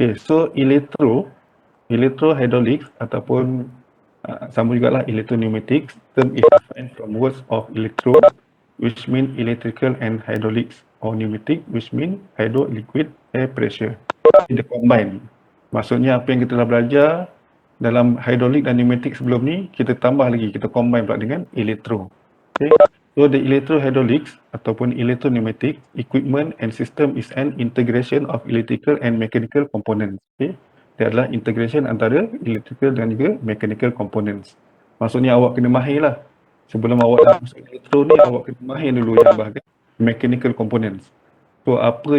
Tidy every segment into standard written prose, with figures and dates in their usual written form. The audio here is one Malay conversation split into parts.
Okay, so electrohydraulics ataupun sama jugalah electropneumatics, term is defined from words of electro, which mean electrical, and hydraulics or pneumatic, which mean hydro, liquid, air, pressure. Dia combine. Maksudnya apa yang kita telah belajar dalam hydraulic dan pneumatic sebelum ni, kita tambah lagi, kita combine pula dengan electro. Okay. So the electrohydraulics ataupun electropneumatic equipment and system is an integration of electrical and mechanical components. Okay. Dia adalah integration antara electrical dan juga mechanical components. Maksudnya awak kena mahir lah. Sebelum awak dah masuk elektro ni, awak kena mahir dulu yang bahagian mechanical components. So apa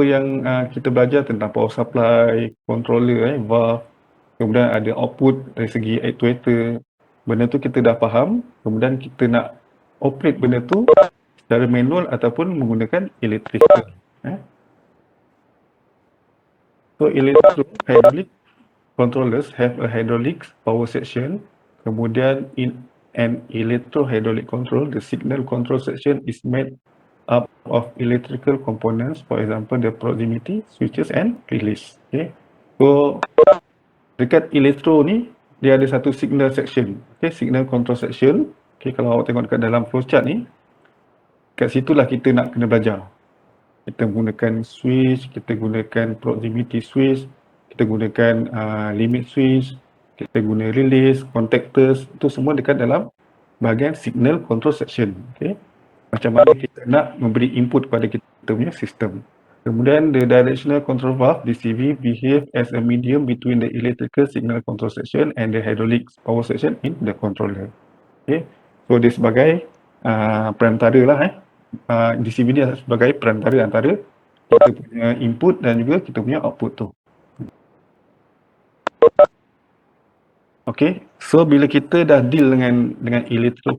yang kita belajar tentang power supply, controller, valve, kemudian ada output dari segi actuator, benda tu kita dah faham, kemudian kita nak operate benda tu secara manual ataupun menggunakan electrical. So electro-hydraulic controllers have a hydraulics power section, kemudian in an electro-hydraulic control, the signal control section is made up of electrical components, for example the proximity, switches and release. Okay. So dekat elektro ni dia ada satu signal section, okay, signal control section. Okay, kalau awak tengok dekat dalam flowchart ni, kat situlah kita nak kena belajar. Kita gunakan switch, kita gunakan proximity switch, kita gunakan limit switch, kita guna release, contactors, itu semua dekat dalam bahagian signal control section. Okay. Macam mana kita nak memberi input kepada kita punya sistem. Kemudian the directional control valve DCV behave as a medium between the electrical signal control section and the hydraulic power section in the controller. Okay. So dia sebagai perantara lah DCV ni sebagai perantara antara kita punya input dan juga kita punya output tu. Okay, so bila kita dah deal dengan elektro,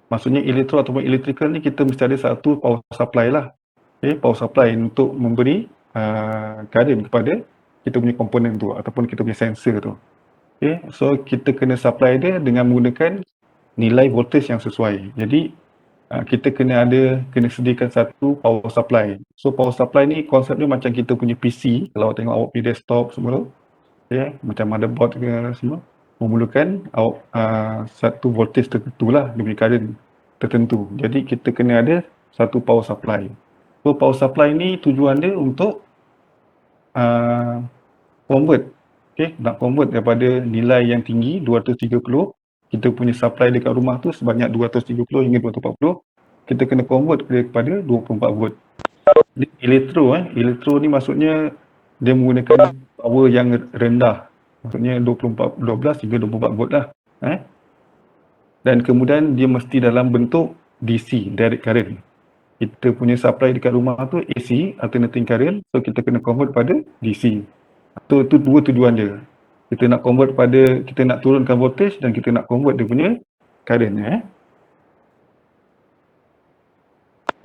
maksudnya elektro ataupun electrical ni kita mesti ada satu power supply lah. Okay, power supply untuk memberi current kepada kita punya komponen tu ataupun kita punya sensor tu. Okay, so kita kena supply dia dengan menggunakan nilai voltage yang sesuai. Jadi kita kena sediakan satu power supply. So power supply ni konsep dia macam kita punya PC, kalau awak tengok awak punya desktop semua tu, okay, macam motherboard ke semua, memerlukan satu voltage tertentu lah, dia punya current tertentu. Jadi kita kena ada satu power supply. So power supply ni tujuan dia untuk convert, okay, nak convert daripada nilai yang tinggi 230, kita punya supply dekat rumah tu sebanyak 230 hingga 240, kita kena convert kepada 24 volt. Elektro ni maksudnya dia menggunakan power yang rendah, maksudnya 12 hingga 24 volt lah. Dan kemudian dia mesti dalam bentuk DC, direct current. Kita punya supply dekat rumah tu AC, alternating current, so kita kena convert pada DC. Itu dua tujuan dia. Kita nak convert kita nak turunkan voltage dan kita nak convert dia punya current.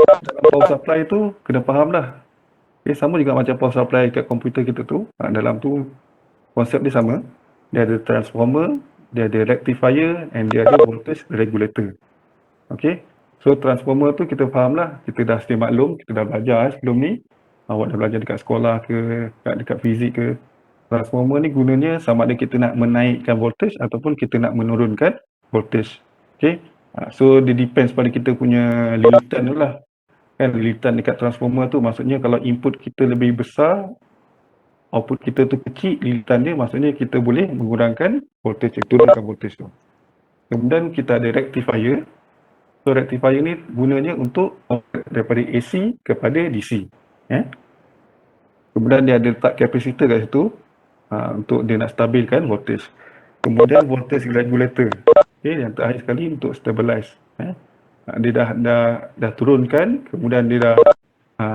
Dalam power supply tu kena faham lah. Okay, sama juga macam power supply kat komputer kita tu. Dalam tu konsep dia sama. Dia ada transformer, dia ada rectifier and dia ada voltage regulator. Okay. So transformer tu kita faham lah. Kita dah sedia maklum, kita dah belajar sebelum ni. Awak dah belajar dekat sekolah ke, dekat fizik ke. Transformer ni gunanya sama ada kita nak menaikkan voltage ataupun kita nak menurunkan voltage. Okay. So dia depends pada kita punya lilitan tu lah. Kan lilitan dekat transformer tu maksudnya kalau input kita lebih besar, output kita tu kecil, lilitan dia maksudnya kita boleh mengurangkan voltage, turunkan voltage tu. Kemudian kita ada rectifier. So rectifier ni gunanya untuk daripada AC kepada DC. Kemudian dia ada letak capacitor kat situ untuk dia nak stabilkan voltage. Kemudian voltage regulator. Okay, yang terakhir sekali untuk stabilize. Dia dah turunkan, kemudian dia dah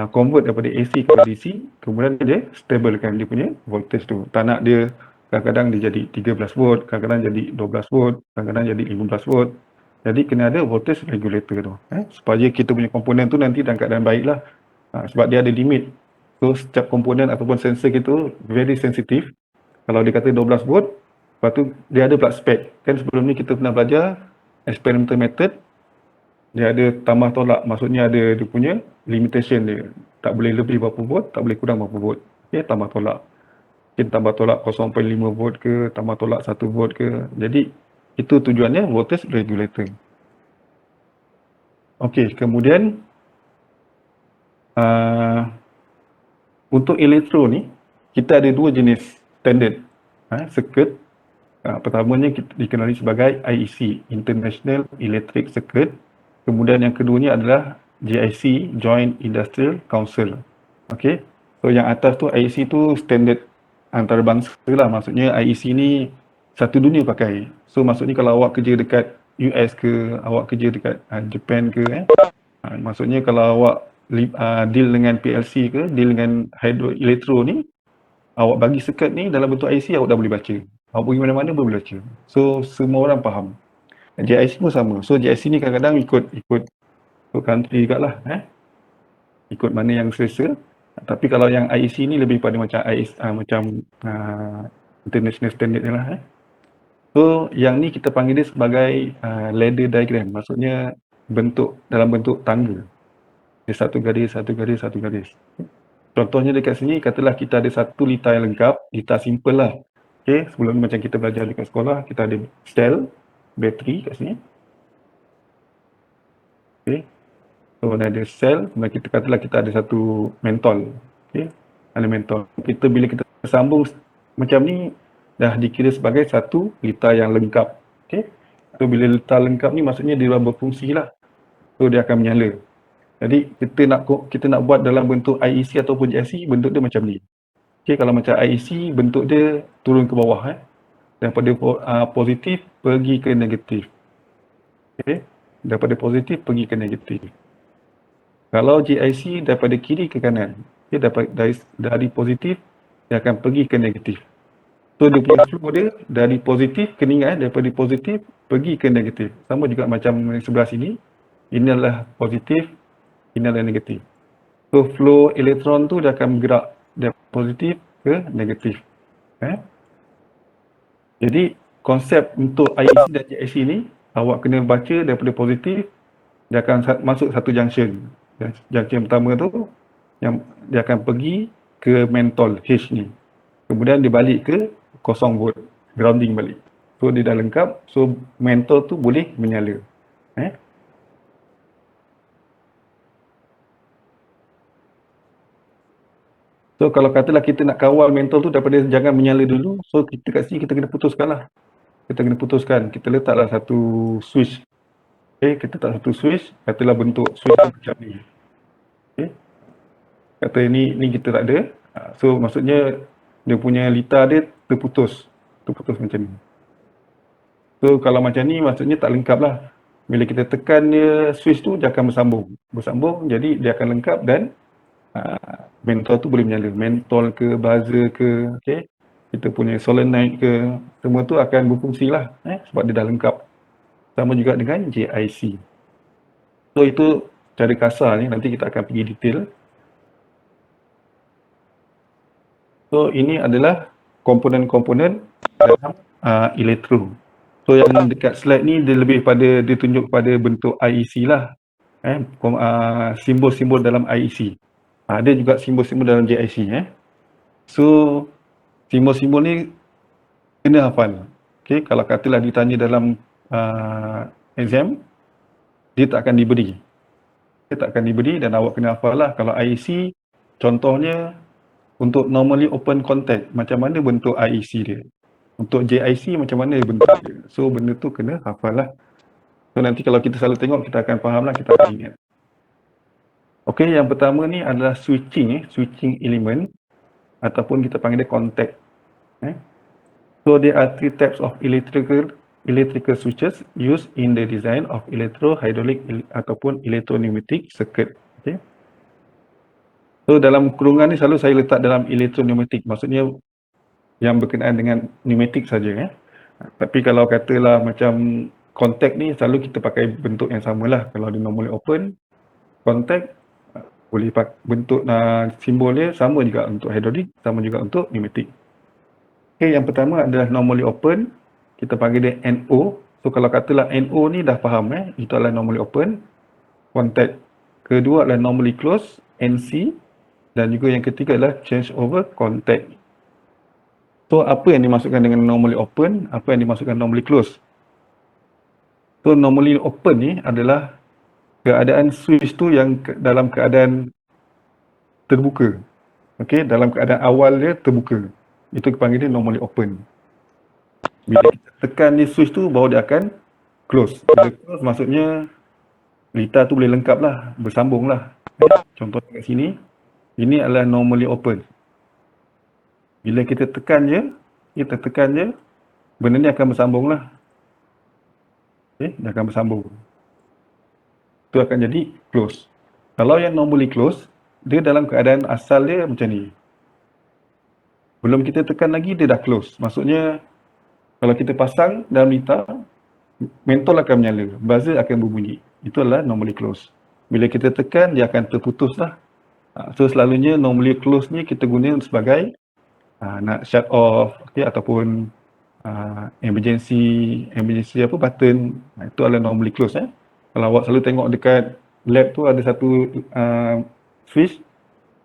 convert daripada AC kepada DC, kemudian dia stabilkan dia punya voltage tu. Tak nak dia kadang-kadang dia jadi 13 volt, kadang-kadang jadi 12 volt, kadang-kadang jadi 15 volt. Jadi kena ada voltage regulator tu. Supaya kita punya komponen tu nanti dalam keadaan baik lah. Sebab dia ada limit. So setiap komponen ataupun sensor kita very sensitive. Kalau dia kata 12 volt, lepas tu dia ada pula spek. Kan sebelum ni kita pernah belajar experimental method. Dia ada tambah tolak, maksudnya ada dia punya limitation dia. Tak boleh lebih berapa volt, tak boleh kurang berapa volt. Okay, tambah tolak. Mungkin tambah tolak 0.5 volt ke, tambah tolak 1 volt ke. Jadi itu tujuannya voltage regulator. Okey, kemudian untuk elektro ni kita ada dua jenis standard circuit. Pertamanya kita dikenali sebagai IEC, International Electric Circuit. Kemudian yang keduanya adalah JIC, Joint Industrial Council. Okey. So yang atas tu IEC tu standard antarabangsa lah. Maksudnya IEC ni satu dunia pakai. So maksudnya kalau awak kerja dekat US ke, awak kerja dekat Japan ke maksudnya kalau awak deal dengan PLC ke, deal dengan hydro elektro ni, awak bagi circuit ni dalam bentuk IC, awak dah boleh baca. Awak pergi mana-mana pun boleh baca. So semua orang faham. JIC pun sama. So JIC ni kadang-kadang ikut country juga lah. Ikut mana yang selesa. Tapi kalau yang IEC ni lebih pada macam international standard je lah. So yang ni kita panggil dia sebagai ladder diagram. Maksudnya dalam bentuk tangga. Dia satu garis, satu garis, satu garis. Contohnya dekat sini, katalah kita ada satu litar yang lengkap, litar simple lah. Okay, sebelum ni macam kita belajar dekat sekolah, kita ada sel, bateri kat sini. Okay, so ada sel, kemudian kita katalah kita ada satu mentol. Okay, ada mentol. Bila kita sambung macam ni, dah dikira sebagai satu litar yang lengkap. Okay, so bila litar lengkap ni maksudnya dia berfungsi lah. So dia akan menyala. Jadi kita nak buat dalam bentuk IEC ataupun JIC, bentuk dia macam ni. Okay, kalau macam IEC, bentuk dia turun ke bawah. Daripada positif pergi ke negatif. Okay, daripada positif pergi ke negatif. Kalau JIC daripada kiri ke kanan. Okay, dari positif, dia akan pergi ke negatif. So dia punya flow dia dari positif, kena daripada positif pergi ke negatif. Sama juga macam sebelah sini. Ini adalah positif, ini adalah negatif. So flow elektron tu dia akan bergerak dari positif ke negatif. Jadi konsep untuk IEC dan JIC ni, awak kena baca daripada positif, dia akan masuk satu junction. Junction pertama tu yang dia akan pergi ke mentol H ni. Kemudian dia balik ke 0 volt, grounding balik. So dia dah lengkap, so mentol tu boleh menyala. So kalau katalah kita nak kawal mentol tu daripada jangan menyala dulu, so kita kat sini kita kena putuskan lah. Kita letaklah satu switch. Okay, kita letak satu switch, katalah bentuk switch macam ni. Okay. Kata ni kita tak ada. So maksudnya dia punya litar dia terputus macam ni. So kalau macam ni maksudnya tak lengkap lah. Bila kita tekan dia switch tu, dia akan bersambung, jadi dia akan lengkap dan mentol tu boleh menyala. Mentol ke, buzzer ke, okay. Kita punya solenoid ke, semua tu akan berfungsi lah sebab dia dah lengkap. Sama juga dengan JIC. So itu cara kasar ni, nanti kita akan pergi detail. So ini adalah komponen-komponen dalam elektro. So yang dekat slide ni dia lebih pada dia tunjuk pada bentuk IEC lah. Simbol-simbol dalam IEC. Ada juga simbol-simbol dalam JIC. So simbol-simbol ni kena hafal. Okay, kalau katalah ditanya dalam exam, dia tak akan diberi. Dan awak kena hafal lah. Kalau IEC, contohnya untuk normally open contact, macam mana bentuk IEC dia. Untuk JIC, macam mana bentuk dia. So benda tu kena hafal lah. So nanti kalau kita selalu tengok, kita akan faham lah, kita akan ingat. Okay, yang pertama ni adalah switching element ataupun kita panggil dia contact. So there are three types of electrical switches used in the design of electro-hydraulic ataupun electro-pneumatic circuit. Okay. So dalam kurungan ni selalu saya letak dalam electro-pneumatic, maksudnya yang berkenaan dengan pneumatic saja. Tapi kalau katalah macam contact ni selalu kita pakai bentuk yang samalah. Kalau dia normally open, contact boleh pakai bentuk simbol dia sama juga untuk hydraulic, sama juga untuk pneumatic. Okay, yang pertama adalah normally open, kita panggil dia NO. So kalau katalah NO ni dah faham itu adalah normally open. Contact kedua adalah normally close, NC. Dan juga yang ketiga adalah change over contact. So, apa yang dimasukkan dengan normally open, apa yang dimasukkan normally close? So, normally open ni adalah keadaan switch tu yang dalam keadaan terbuka. Okey, dalam keadaan awal dia terbuka. Itu panggil dia normally open. Bila kita tekan ni switch tu, baru dia akan close. Bila close maksudnya lita tu boleh lengkap lah, bersambung lah. Contoh kat sini, ini adalah normally open. Bila kita tekan je, benda ni akan bersambung lah. Okay, dia akan bersambung. Itu akan jadi close. Kalau yang normally close, dia dalam keadaan asal dia macam ni. Belum kita tekan lagi, dia dah close. Maksudnya, kalau kita pasang dalam lita, mentol akan menyala, buzzer akan berbunyi. Itu adalah normally close. Bila kita tekan, dia akan terputus lah. So, selalunya normally close ni kita guna sebagai nak shut off, okay, ataupun emergency apa button, itu adalah normally close. Kalau awak selalu tengok dekat lab tu ada satu switch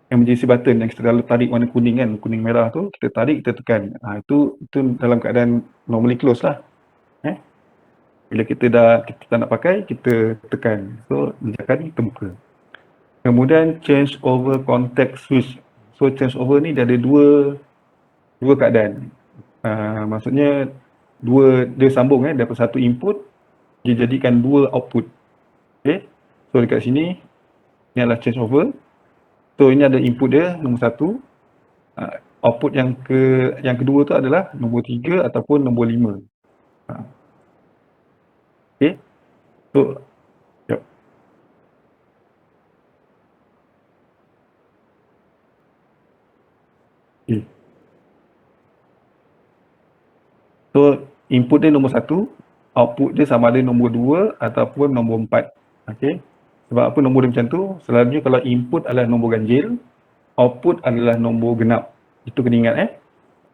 emergency button yang kita selalu tarik warna kuning kan, kuning merah tu kita tarik, kita tekan. Itu dalam keadaan normally close lah. Bila kita tak nak pakai, kita tekan. So, dia akan terbuka. Kemudian change over contact switch. So, change over ni dia ada dua keadaan. Maksudnya dia sambung daripada satu input dia jadikan dua output. Okay. So dekat sini ni adalah change over. So ini ada input dia nombor 1. Output yang kedua tu adalah nombor 3 ataupun nombor 5. Okay. So yep. Okay. So input dia nombor 1, output dia sama ada nombor 2 ataupun nombor 4. Okay. Sebab apa nombor dia macam tu? Selalunya kalau input adalah nombor ganjil, output adalah nombor genap. Itu kena ingat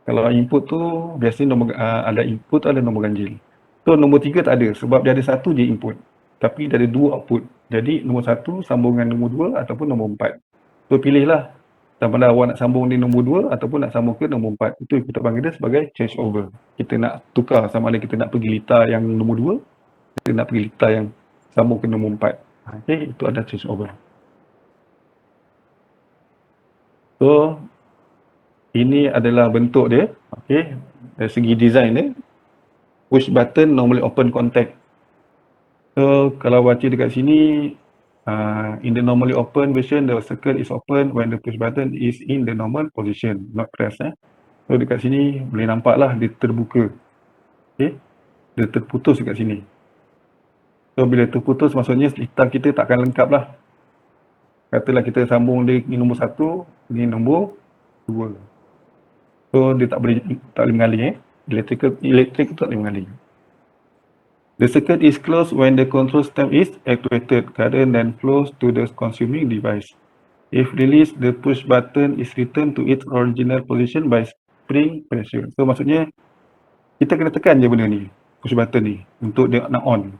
Kalau input tu biasanya ada input ada nombor ganjil. So nombor 3 tak ada sebab dia ada satu je input. Tapi dia ada 2 output. Jadi nombor 1 sambung dengan nombor 2 ataupun nombor 4. So pilihlah sama ada awak nak sambung di nombor 2 ataupun nak sambung ke nombor 4. Itu kita panggil dia sebagai change over. Kita nak tukar sama ada kita nak pergi litar yang nombor 2, kita nak pergi litar yang sambung ke nombor 4. Okay, itu ada change over. So ini adalah bentuk dia, okay. Dari segi design dia, push button normally open contact. So kalau baca dekat sini, in the normally open version, the circuit is open when the push button is in the normal position, not press. So dekat sini boleh nampak lah dia terbuka, okay. Dia terputus dekat sini. So bila terputus maksudnya litar kita takkan lengkap lah. Katalah kita sambung dia ni nombor 1, ni nombor 2. So dia tak boleh mengalir. Elektrik tu tak boleh mengalir. The circuit is closed when the control stem is activated. Current then flows to the consuming device. If released, the push button is returned to its original position by spring pressure. So maksudnya kita kena tekan je benda ni, push button ni untuk dia nak on.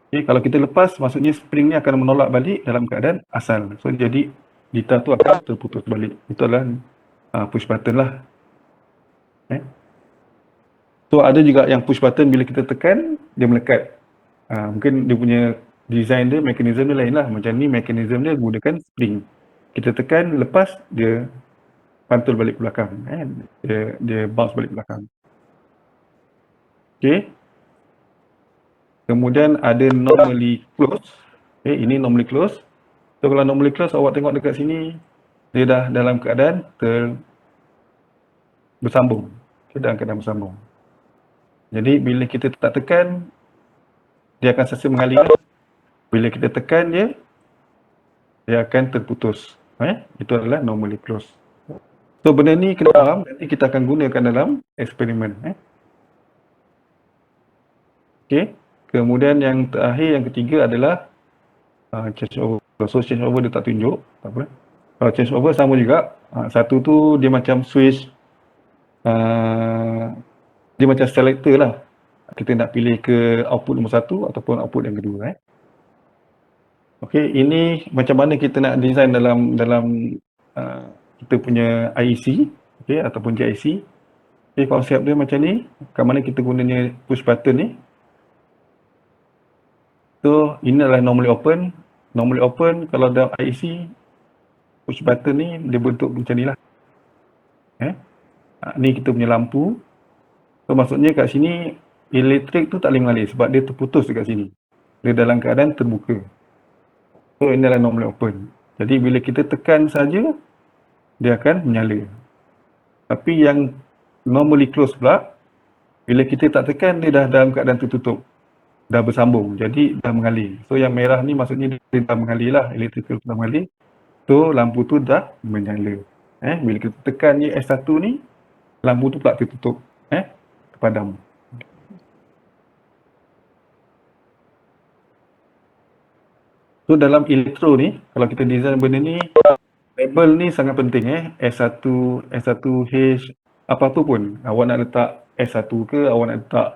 Okay, kalau kita lepas maksudnya spring ni akan menolak balik dalam keadaan asal. So jadi litar tu akan terputus balik. Itu adalah push button lah. So ada juga yang push button bila kita tekan dia melekat. Mungkin dia punya design dia, mekanisme dia lain lah. Macam ni mekanisme dia gunakan spring. Kita tekan, lepas dia pantul balik ke belakang. Dia bounce balik ke belakang. Okay. Kemudian ada normally close. Okay, ini normally close. So kalau normally close, awak tengok dekat sini, dia dah dalam keadaan bersambung. Okay, dalam keadaan bersambung. Jadi bila kita tak tekan, dia akan sesa mengalir. Bila kita tekan dia akan terputus. Itu adalah normally close. So benda ni kena faham, nanti kita akan gunakan dalam eksperimen. Okay. Kemudian yang terakhir, yang ketiga adalah change over. So change over dia tak tunjuk, tak apa. Kalau change over sama juga. Satu tu dia macam switch, dia macam selector lah. Kita nak pilih ke output nombor 1 ataupun output yang kedua. Okay, ini macam mana kita nak design dalam kita punya IEC, okay, ataupun JIC. Okay, konsep dia macam ni, kat mana kita gunanya push button ni. So, ini adalah normally open. Normally open, kalau dalam IEC, push button ni dia bentuk macam ni lah. Ni kita punya lampu. So, maksudnya kat sini, elektrik tu tak boleh mengalir sebab dia terputus dekat sini. Dia dalam keadaan terbuka. So, ini adalah normally open. Jadi, bila kita tekan saja, dia akan menyala. Tapi yang normally close pula, bila kita tak tekan, dia dah dalam keadaan tertutup. Dah bersambung, jadi dah mengalir. So yang merah ni maksudnya dia dah mengalir lah, electrical dah mengalir. So lampu tu dah menyala. Bila kita tekan je S1 ni, lampu tu pula tertutup. Padam. So dalam elektro ni, kalau kita design benda ni, label ni sangat penting. S1, S1H, apa tu pun. Awak nak letak S1 ke, awak nak letak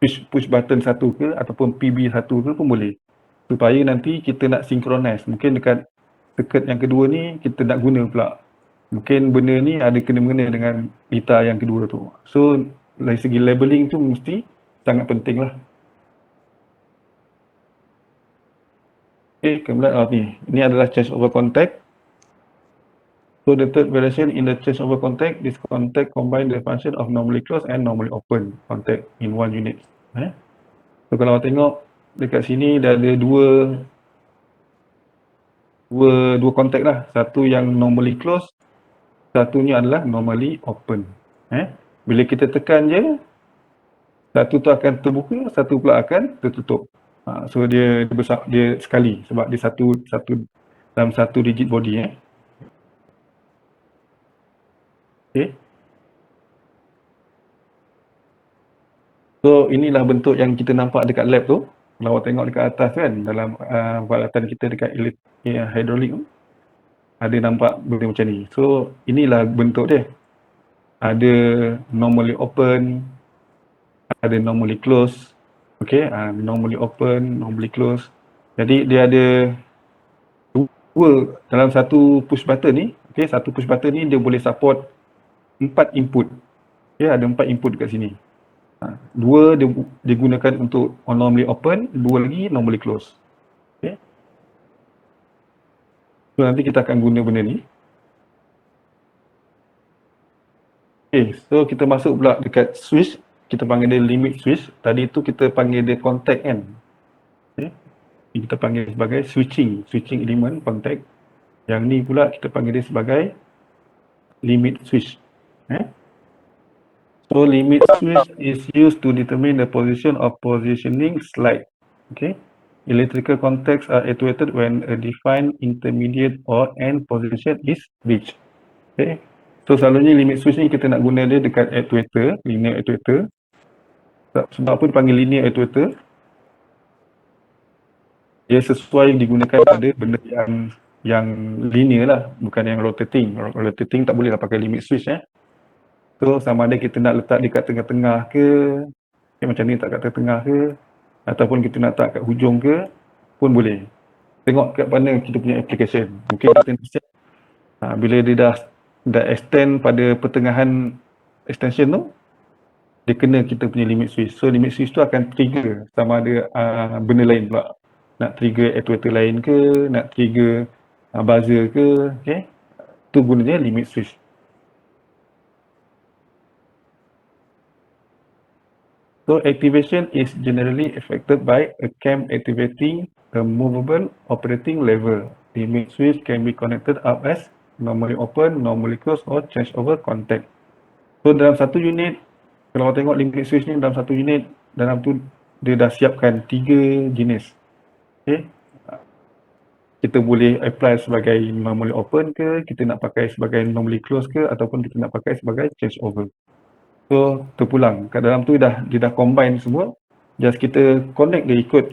push button 1 ke ataupun PB1 ke pun boleh. Supaya nanti kita nak synchronize. Mungkin dekat circuit yang kedua ni kita nak guna pula. Mungkin benda ni ada kena-mengena dengan pita yang kedua tu. So dari segi labeling tu mesti sangat penting lah. Kemudian ni. Ini adalah change over contact. So the third variation in the change over contact, this contact combine the function of normally closed and normally open contact in one unit. So kalau awak tengok dekat sini dah ada dua contact lah. Satu yang normally closed, satunya adalah normally open. Bila kita tekan je, satu tu akan terbuka, satu pula akan tertutup. So dia besar, dia sekali sebab dia satu dalam satu digit body. Okay. So inilah bentuk yang kita nampak dekat lab tu. Kalau awak tengok dekat atas kan, dalam peralatan kita dekat hidrolik tu, ada nampak benda macam ni. So inilah bentuk dia. Ada normally open, ada normally close. Okay, normally open, normally close. Jadi dia ada dua dalam satu push button ni. Okay, satu push button ni dia boleh support 4 input. Okay, ada 4 input dekat sini. Dua dia digunakan untuk normally open, dua lagi normally close. Okay. So nanti kita akan guna benda ni. Okay, so kita masuk pula dekat switch. Kita panggil dia limit switch. Tadi tu kita panggil dia contact kan. Okay. Kita panggil sebagai switching element contact. Yang ni pula kita panggil dia sebagai limit switch. So limit switch is used to determine the position of positioning slide. Okay. Electrical contacts are actuated when a defined intermediate or end position is reached. Okay. So selalunya limit switch ni kita nak guna dia dekat actuator, linear actuator. Sebab apa dipanggil linear actuator? Dia sesuai digunakan pada benda yang linear lah, bukan yang rotating. Rotating tak boleh lah pakai limit switch. So sama ada kita nak letak dekat tengah-tengah ke, macam ni tak kat tengah ke, ataupun kita nak letak kat hujung ke, pun boleh. Tengok kat mana kita punya application. Mungkin kita nak set, bila dia dah extend pada pertengahan extension tu, dia kena kita punya limit switch. So limit switch tu akan trigger sama ada benda lain pula. Nak trigger actuator lain ke, nak trigger buzzer ke, okay. Tu gunanya limit switch. So activation is generally affected by a cam activating a movable operating lever. Limit switch can be connected up as normally open, normally closed or change over contact. So dalam satu unit, kalau tengok limit switch ni dalam satu unit, dalam tu dia dah siapkan 3 jenis. Okay. Kita boleh apply sebagai normally open ke, kita nak pakai sebagai normally closed ke, ataupun kita nak pakai sebagai change over. So terpulang kat dalam tu dia dah combine semua. Just kita connect dia ikut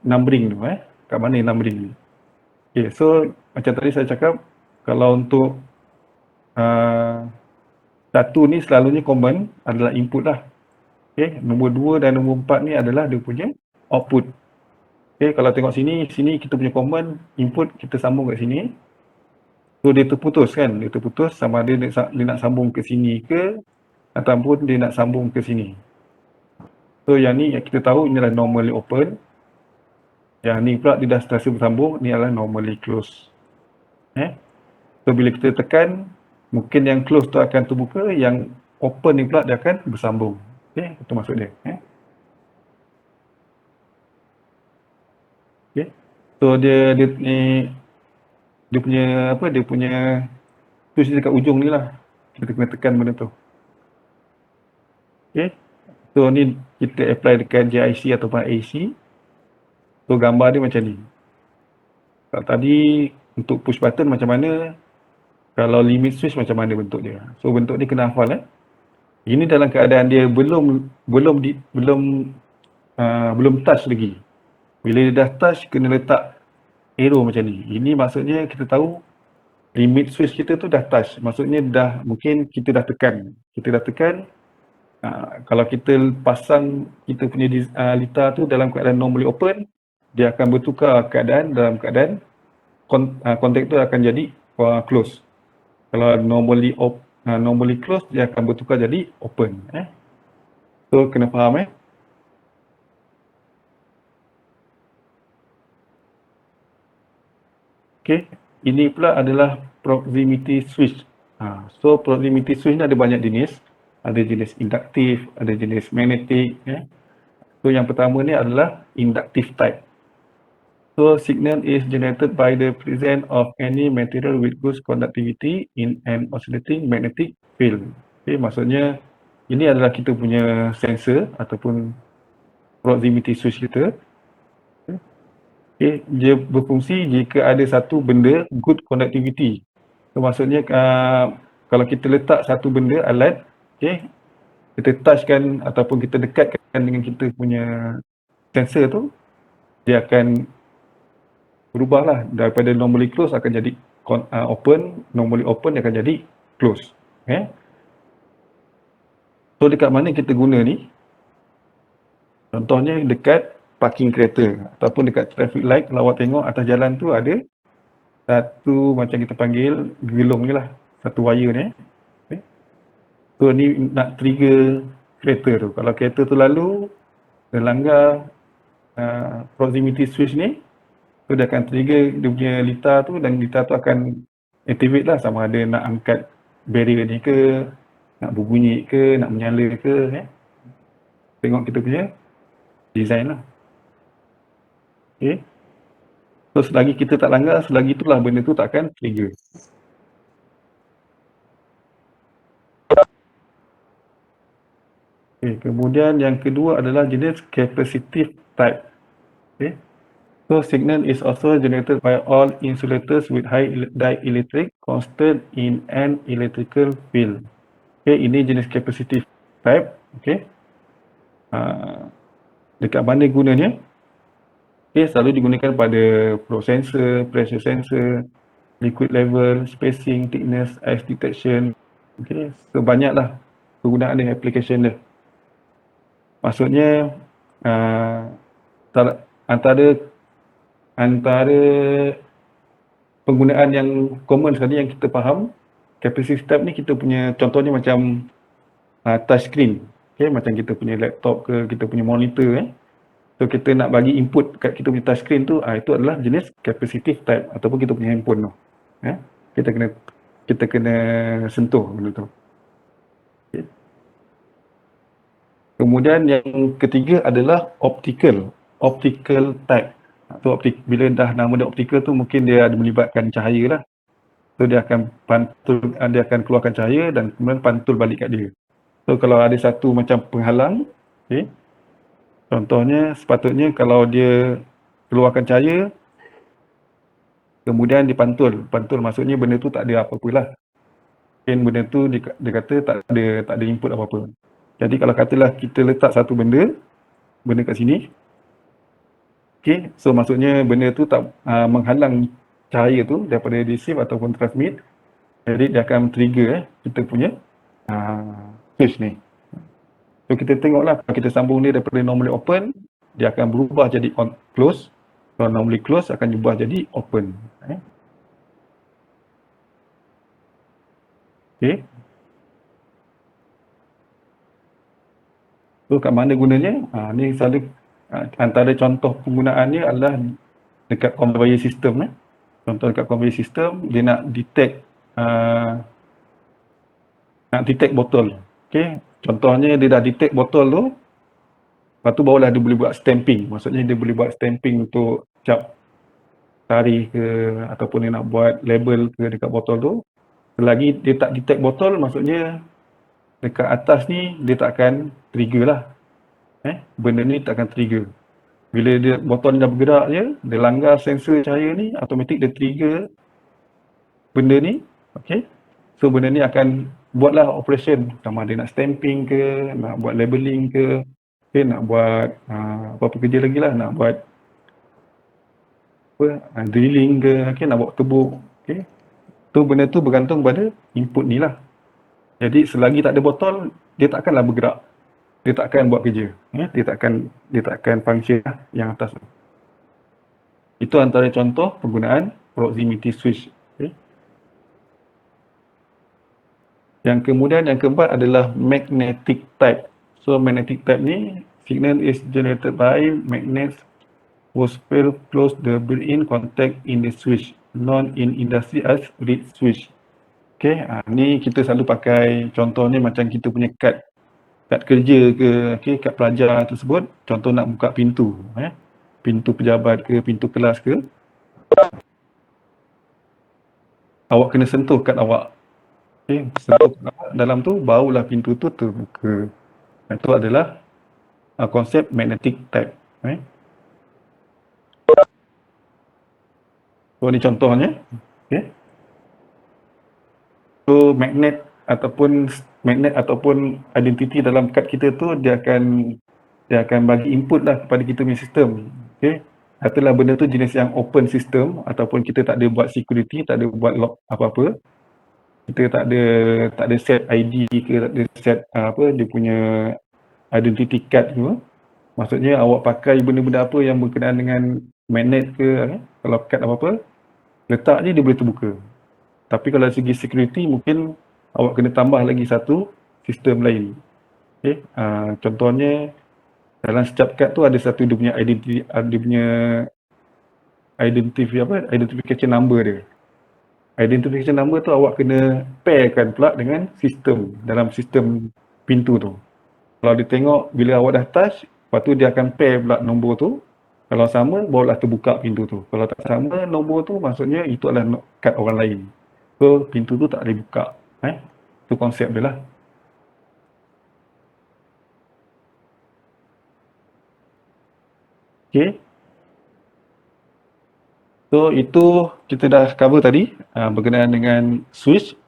numbering tu kat mana numbering ni. Okay, so macam tadi saya cakap, kalau untuk satu ni selalunya common adalah input lah. Okay, nombor 2 dan nombor 4 ni adalah dia punya output. Okay, kalau tengok sini kita punya common input kita sambung kat sini. So dia terputus kan, dia terputus sama ada dia nak sambung ke sini ke ataupun dia nak sambung ke sini. So yang ni yang kita tahu inilah normally open. Yang ni pula dia dah sentiasa bersambung, ni adalah normally close. So bila kita tekan, mungkin yang close tu akan terbuka, yang open ni pula dia akan bersambung. Itu maksud dia. So dia ni dia punya apa, dia punya switch dekat ujung ni lah. Kita kena tekan benda tu. So ni kita apply dekat JIC ataupun AC. So gambar dia macam ni. Kalau tadi untuk push button macam mana, kalau limit switch macam mana bentuk dia. So bentuk ni kena hafal. Ini dalam keadaan dia belum touch lagi. Bila dia dah touch, kena letak arrow macam ni. Ini maksudnya kita tahu limit switch kita tu dah touch. Maksudnya dah mungkin kita dah tekan. Kalau kita pasang kita punya litar tu dalam keadaan normally open, dia akan bertukar keadaan dalam keadaan kontak tu akan jadi close. Kalau normally close, dia akan bertukar jadi open. So kena faham. Okay, ini pula adalah proximity switch. So proximity switch ni ada banyak jenis. Ada jenis induktif, ada jenis magnetic. So yang pertama ni adalah inductive type. So signal is generated by the presence of any material with good conductivity in an oscillating magnetic field. Okay, maksudnya ini adalah kita punya sensor ataupun proximity switch kita. Okay, dia berfungsi jika ada satu benda good conductivity. So maksudnya kalau kita letak satu benda alat, okay, kita touchkan ataupun kita dekatkan dengan kita punya sensor tu, dia akan berubahlah daripada normally close akan jadi open, normally open dia akan jadi close. So dekat mana kita guna ni? Contohnya dekat parking kereta ataupun dekat traffic light. Kalau awak tengok atas jalan tu ada satu macam kita panggil gelung ni lah, satu wire ni. So ni nak trigger kereta tu. Kalau kereta tu lalu dia langgar proximity switch ni, so dia akan trigger dia punya litar tu dan litar tu akan activate lah, sama ada nak angkat barrier ni ke, nak berbunyi ke, nak menyala ke. Tengok kita punya design lah. Okay. So selagi kita tak langgar, selagi itulah benda tu tak akan trigger. Okay. Kemudian yang kedua adalah jenis capacitive type. Okay. So signal is also generated by all insulators with high dielectric constant in an electrical field. Okay, ini jenis capacitive type. Okay. Dekat mana gunanya? Okay, selalu digunakan pada flow sensor, pressure sensor, liquid level, spacing, thickness, ice detection. Okay, so banyaklah kegunaan dia, application dia. Maksudnya antara penggunaan yang common sekali yang kita faham, capacitive type ni kita punya contohnya macam touch screen. Okay, macam kita punya laptop ke, kita punya monitor. So kita nak bagi input kat kita punya touch screen tu, itu adalah jenis capacitive type ataupun kita punya handphone tu. Kita kena sentuh benda tu. Okay. Kemudian yang ketiga adalah optical type. So bila dah nama dia optical tu mungkin dia ada melibatkan cahaya lah. So dia akan keluarkan cahaya dan kemudian pantul balik kat dia. So kalau ada satu macam penghalang, okay, contohnya sepatutnya kalau dia keluarkan cahaya kemudian dipantul. Pantul maksudnya benda tu tak ada apa-apa lah. Mungkin benda tu dia kata tak ada input apa-apa. Jadi kalau katalah kita letak satu benda kat sini. Okay, so maksudnya benda tu tak menghalang cahaya tu daripada receive ataupun transmit. Jadi dia akan trigger kita punya switch ni. So kita tengoklah, kalau kita sambung dia daripada normally open, dia akan berubah jadi close. Kalau normally close akan berubah jadi open. Okay. So kat mana gunanya? Ni selalu antara contoh penggunaannya adalah dekat conveyor system. Contoh dekat conveyor system, dia nak detect botol. Okay. Contohnya dia dah detect botol tu, lepas tu barulah dia boleh buat stamping. Maksudnya dia boleh buat stamping untuk cap tarikh ke ataupun dia nak buat label ke dekat botol tu. Selagi dia tak detect botol, maksudnya dekat atas ni dia tak akan trigger lah. Benda ni tak akan trigger. Bila dia botol ni dah bergerak je, dia langgar sensor cahaya ni, automatik dia trigger benda ni. Okay. So benda ni akan buatlah operation. Sama ada nak stamping ke, nak buat labeling ke, okay, nak buat apa-apa kerja lagi lah, nak buat drilling ke, okay, nak buat tebuk. Okay. So benda tu bergantung pada input ni lah. Jadi selagi tak ada botol, dia takkanlah bergerak. Dia tak akan buat kerja. Dia tak akan function lah yang atas tu. Itu antara contoh penggunaan proximity switch. Okay. Yang kemudian yang keempat adalah magnetic type. So magnetic type ni, signal is generated by magnets whose field close the built-in contact in the switch, known in industry as reed switch. Okay, ni kita selalu pakai contohnya macam kita punya kad kerja ke, okay, kad pelajar tersebut, contoh nak buka pintu, pintu pejabat ke, pintu kelas ke, awak kena sentuh kad awak. Okay, sentuh kad awak dalam tu, barulah pintu tu terbuka. Itu adalah konsep magnetic type. So ni contohnya. Okay. So magnet ataupun identiti dalam kad kita tu dia akan bagi input lah kepada kita punya sistem. Okay. Katalah benda tu jenis yang open system ataupun kita tak ada buat security, tak ada buat lock apa-apa. Kita tak ada set ID ke, tak ada set dia punya identity card tu. Maksudnya awak pakai benda-benda apa yang berkenaan dengan magnet ke, kalau kad apa-apa, letak je dia boleh terbuka. Tapi kalau dari segi security mungkin awak kena tambah lagi satu sistem lain. Okay. Contohnya dalam setiap kad tu ada satu dia punya identification number dia. Identification number tu awak kena pairkan pula dengan sistem, dalam sistem pintu tu. Kalau dia tengok bila awak dah touch, lepas tu dia akan pair pula nombor tu. Kalau sama, barulah terbuka pintu tu. Kalau tak sama nombor tu, maksudnya itu adalah kad orang lain. So, pintu tu tak boleh buka. Itu konsep dia lah. Okay. So, itu kita dah cover tadi berkenaan dengan switch.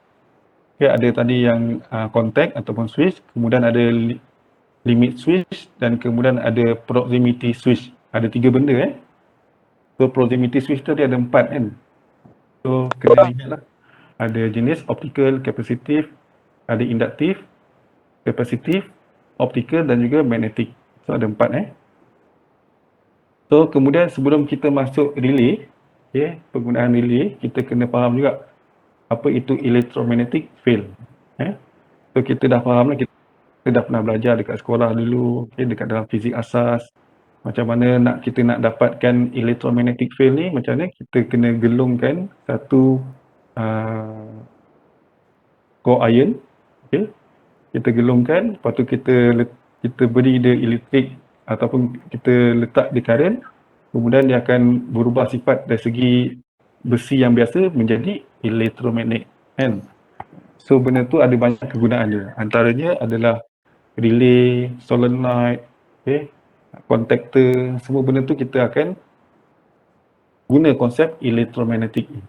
Okay, ada tadi yang contact ataupun switch. Kemudian ada limit switch dan kemudian ada proximity switch. Ada 3 benda. So, proximity switch tu dia ada 4 kan. So, kena ingat lah. Ada jenis optical, capacitive, ada induktif, capacitive, optical dan juga magnetic. So, ada 4 So, kemudian sebelum kita masuk relay, penggunaan relay, kita kena faham juga apa itu electromagnetic field. So, kita dah faham lah, kita dah pernah belajar dekat sekolah dulu, dekat dalam fizik asas. Macam mana kita nak dapatkan electromagnetic field ni, macam mana kita kena gelungkan satu core iron. Okay. Kita gelungkan, lepas tu kita beri dia elektrik ataupun kita letak dia current, kemudian dia akan berubah sifat dari segi besi yang biasa menjadi elektromagnet kan. So benda tu ada banyak kegunaan dia. Antaranya adalah relay, solenoid, contactor, semua benda tu kita akan guna konsep elektromagnetik ni.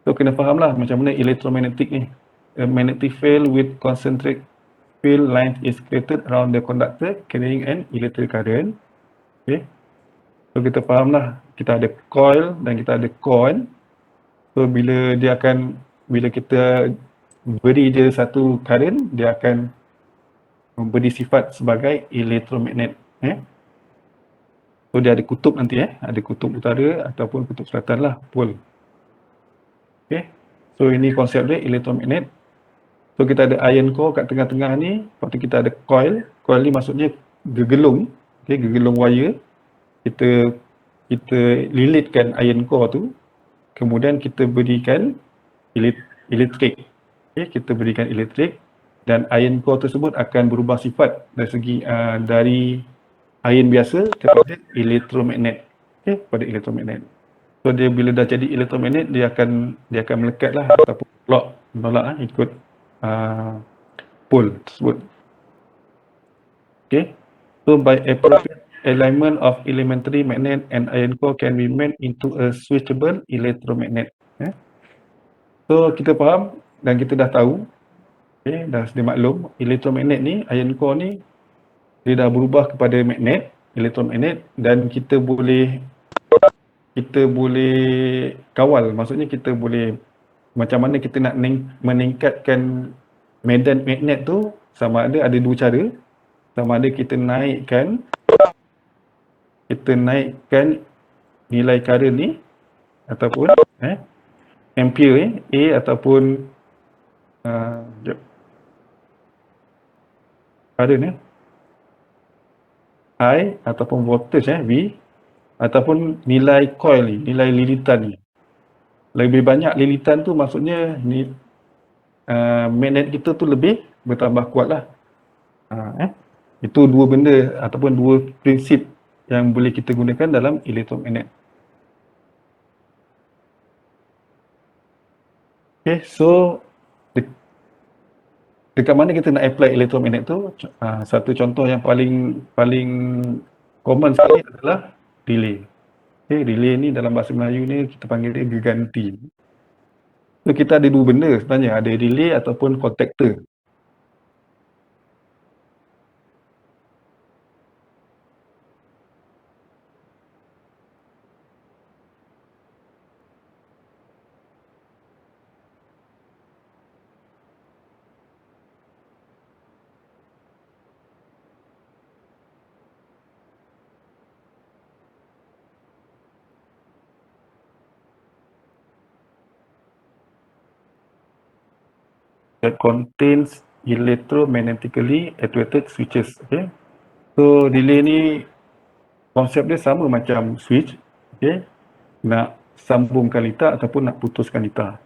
So kena faham lah macam mana elektromagnetik ni. A magnetic field with concentric field lines is created around the conductor carrying an electric current. Okay. So kita faham lah, kita ada coil dan kita ada core. So bila kita beri dia satu current, dia akan memberi sifat sebagai elektromagnet. So dia ada kutub nanti ada kutub utara ataupun kutub selatan lah, pole. Okay. So ini konsep dia elektromagnet. So kita ada iron core kat tengah-tengah ni, lepas tu kita ada coil. Coil ni maksudnya gegelung, okay, gegelung wire. Kita lilitkan iron core tu, kemudian kita berikan elektrik. Okay, kita berikan elektrik dan iron core tersebut akan berubah sifat dari segi dari iron biasa kepada elektromagnet. Okay, pada elektromagnet. So dia bila dah jadi elektromagnet, dia akan melekat lah ataupun menolak ikut pole tersebut. Okay. So by appropriate alignment of elementary magnet and iron core can be made into a switchable electromagnet. So kita faham dan kita dah tahu, okay, dah sedia maklum, elektromagnet ni, iron core ni, dia dah berubah kepada magnet, elektromagnet, dan kita boleh kawal. Maksudnya kita boleh macam mana kita nak meningkatkan medan magnet tu, sama ada dua cara. Sama ada kita naikkan nilai current ni ataupun ampere A ataupun current I ataupun voltage V, ataupun nilai coil ni, nilai lilitan ni. Lebih banyak lilitan tu maksudnya ni magnet kita tu lebih bertambah kuat lah. Itu dua benda ataupun dua prinsip yang boleh kita gunakan dalam elektromagnet. Okay, so dekat mana kita nak apply elektromagnet tu? Satu contoh yang paling common sekali adalah relay. Okay, relay ni dalam bahasa Melayu ni kita panggil dia geganti. So kita ada dua benda sebenarnya, ada relay ataupun contactor. That contains electromagnetically actuated switches. Okay. So relay ni konsep dia sama macam switch. Okay. Nak sambungkan litar ataupun nak putuskan litar.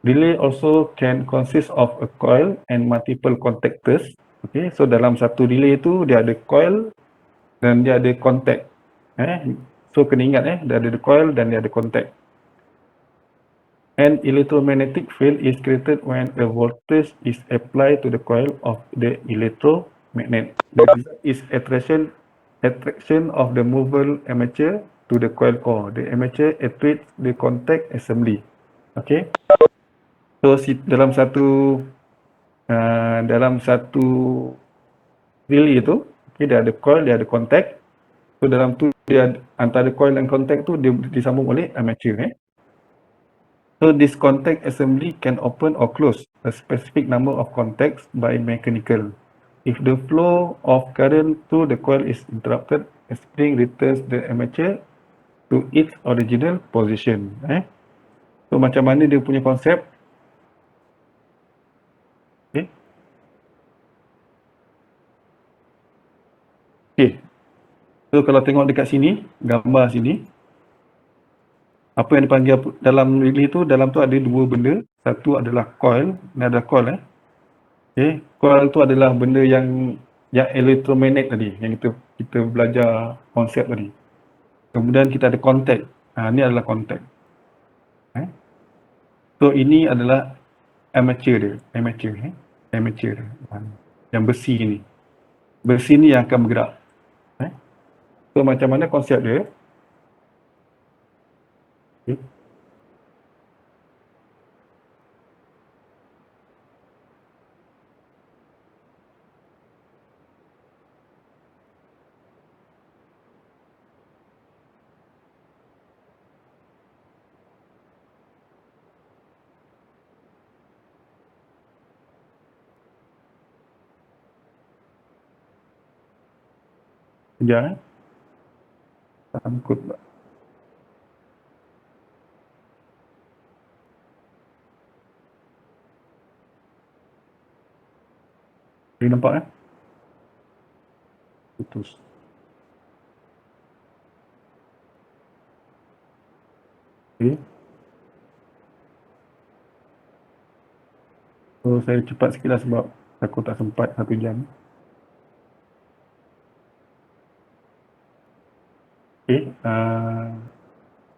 Relay also can consist of a coil and multiple contactors. Okay. So dalam satu relay tu dia ada coil dan dia ada contact. So kena ingat dia ada coil dan dia ada contact. An electromagnetic field is created when a voltage is applied to the coil of the electromagnet. The result is attraction of the movable armature to the coil core. The armature attracts the contact assembly. Okay. So dalam satu relay tu, okay, dia ada coil, dia ada contact. So dalam tu dia antara coil dan contact tu dia disambung oleh armature. So this contact assembly can open or close a specific number of contacts by mechanical. If the flow of current through the coil is interrupted, a spring returns the armature to its original position. So macam mana dia punya konsep? Okay. Okay. So kalau tengok dekat sini, gambar sini, apa yang dipanggil dalam relay tu, dalam tu ada dua benda. Satu adalah coil, ni ada coil. Okay. Coil tu adalah benda yang elektromagnet tadi, yang kita belajar konsep tadi. Kemudian kita ada contact. Ni adalah contact. So ini adalah armature dia, armature dia. Yang besi ni. Besi ni yang akan bergerak. So macam mana konsep dia? Okay. Sekejap. Sangkut tak? Boleh nampak putus. Okay. So saya cepat sikit lah sebab aku tak sempat 1 jam. Okay,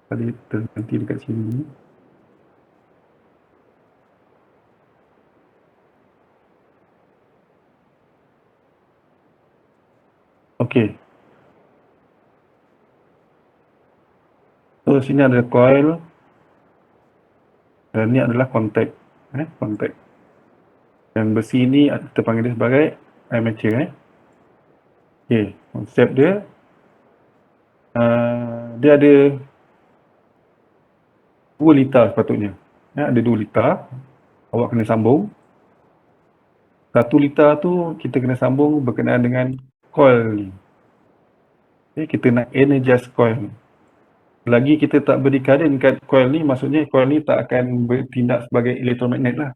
tadi terhenti dekat sini. Okay, so sini ada coil dan ni adalah contact. Contact. Dan besi ni kita panggil dia sebagai armature. Okay, konsep dia dia ada 2 litar sepatutnya. Ada 2 litar. Awak kena sambung. 1 litar tu kita kena sambung berkenaan dengan coil ni. Okay, kita nak energize coil ni. Lagi kita tak beri current kat coil ni, maksudnya coil ni tak akan bertindak sebagai elektromagnet lah.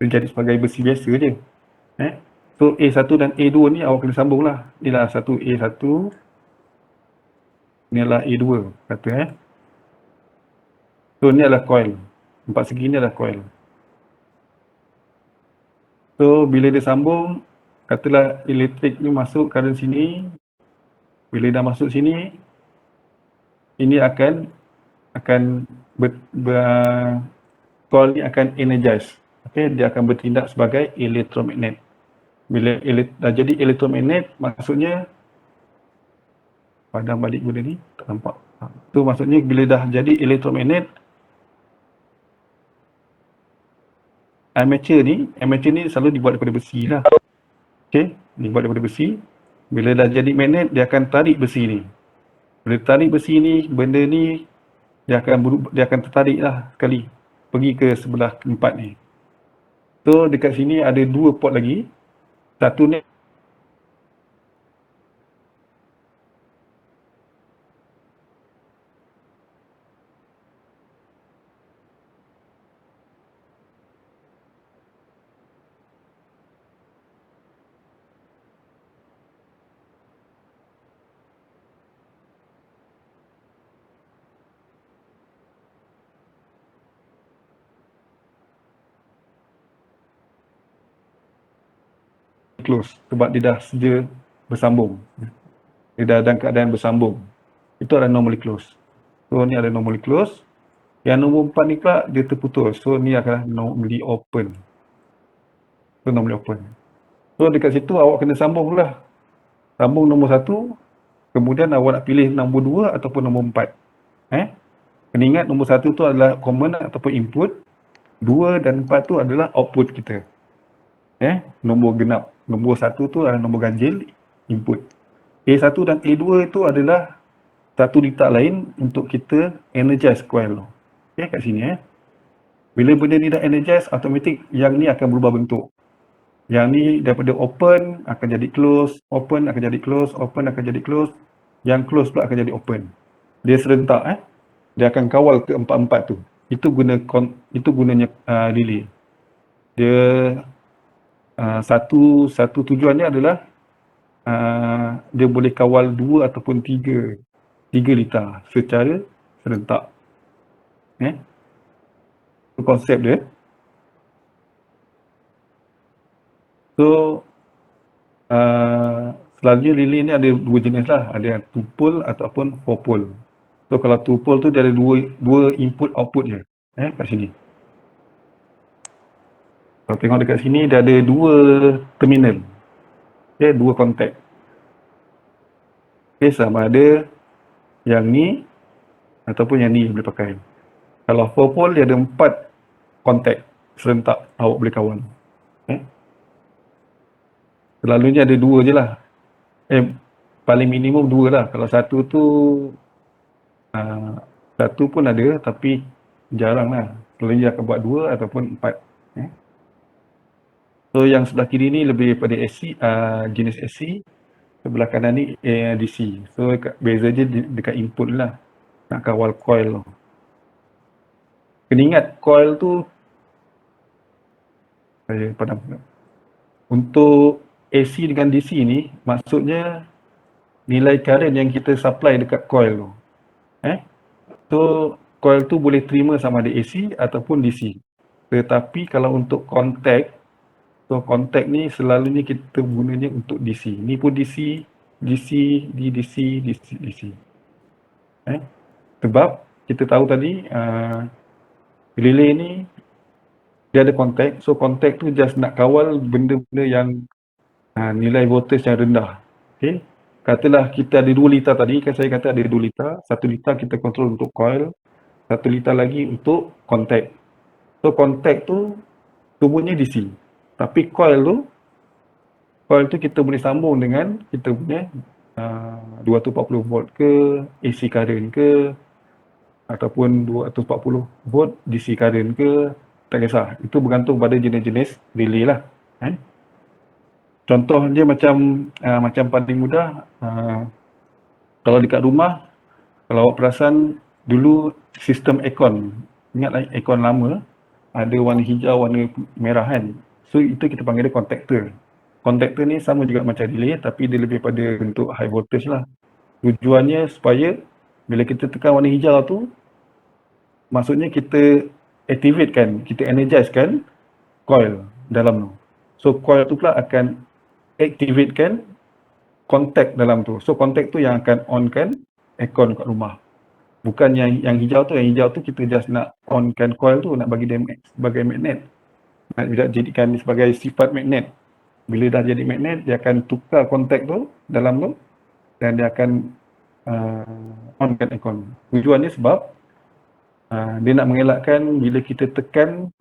Dia jadi sebagai besi biasa je. So A1 dan A2 ni awak kena sambung lah. Inilah satu A1, ni adalah A2 kata So ni adalah coil. 4 segi ni adalah coil. So bila dia sambung, katalah elektrik ni masuk current sini. Bila dah masuk sini, ini akan coil ni akan energize. Okay, dia akan bertindak sebagai elektromagnet. Bila dah jadi elektromagnet, maksudnya padam balik benda ni, tak nampak. Tu maksudnya bila dah jadi elektromagnet, armature ni selalu dibuat daripada besi lah. Okay, dibuat daripada besi. Bila dah jadi magnet, dia akan tarik besi ni. Bila tarik besi ni, benda ni dia akan tertarik lah sekali pergi ke sebelah keempat ni. So dekat sini ada 2 port lagi. Satu ni close sebab dia dah sedia bersambung. Dia dah dalam keadaan bersambung. Itu adalah normally close. So ni ada normally close. Yang nombor 4 ni pula dia terputus. So ni adalah normally open. So normally open. So dekat situ awak kena sambung lah. Sambung nombor 1, kemudian awak nak pilih nombor 2 ataupun nombor 4. Kena ingat nombor 1 tu adalah common ataupun input. 2 dan 4 tu adalah output kita. Nombor genap. Nombor 1 tu adalah nombor ganjil, input. A1 dan A2 itu adalah satu letak lain untuk kita energize coil. Okay, kat sini Bila benda ni dah energize, automatik yang ni akan berubah bentuk. Yang ni daripada open akan jadi close, open akan jadi close, open akan jadi close. Yang close pula akan jadi open. Dia serentak Dia akan kawal ke empat-empat tu. Itu gunanya relay. Dia satu tujuannya adalah dia boleh kawal 2 ataupun 3 litar secara serentak. Itu konsep dia. So selalunya relay ni ada 2 jenis lah. Ada yang 2 pole ataupun 4 pole. So kalau 2 pole tu dia ada 2 input output je. Kat sini. Kalau tengok dekat sini dia ada 2 terminal. 2 kontak. Sama ada yang ni ataupun yang ni boleh pakai. Kalau 4 pole dia ada 4 kontak serentak awak boleh kawan. Selalunya ada 2 je lah. Paling minimum 2 lah. Kalau satu tu satu pun ada tapi jarang lah. Selalunya akan buat 2 ataupun 4. So yang sebelah kiri ni lebih pada AC, jenis AC. Sebelah kanan ni DC. So beza je dekat input lah. Nak kawal coil tu. Kena ingat coil tu saya padam. Untuk AC dengan DC ni maksudnya nilai current yang kita supply dekat coil tu. So coil tu boleh terima sama ada AC ataupun DC. Tetapi kalau untuk contact, so contact ni selalunya kita gunanya untuk DC. Ni pun DC, DC, DC, DC, DC. Sebab kita tahu tadi relay ni dia ada contact. So contact tu just nak kawal benda-benda yang nilai voltage yang rendah. Okay. Katalah kita ada 2 liter tadi, kan saya kata ada 2 liter. 1 liter kita kontrol untuk coil, 1 liter lagi untuk contact. So contact tu semuanya DC. Tapi coil tu kita boleh sambung dengan kita punya 240 volt ke, AC current ke, ataupun 240 volt DC current ke, tak kisah. Itu bergantung pada jenis-jenis relay lah. Contoh dia macam paling mudah, kalau dekat rumah, kalau awak perasan dulu sistem aircon, ingatlah aircon lama, ada warna hijau, warna merah kan. So itu kita panggil dia contactor. Contactor ni sama juga macam relay tapi dia lebih pada bentuk high voltage lah. Tujuannya supaya bila kita tekan warna hijau tu, maksudnya kita activate kan, kita energize kan coil dalam tu. So coil tu pula akan activate kan contact dalam tu. So contact tu yang akan on kan aircon kat rumah. Bukan yang hijau tu kita just nak on kan coil tu, nak bagi dia sebagai magnet. Nak jadikan sebagai sifat magnet. Bila dah jadi magnet, dia akan tukar kontak tu dalam tu dan dia akan onkan aircon. Tujuannya sebab dia nak mengelakkan bila kita tekan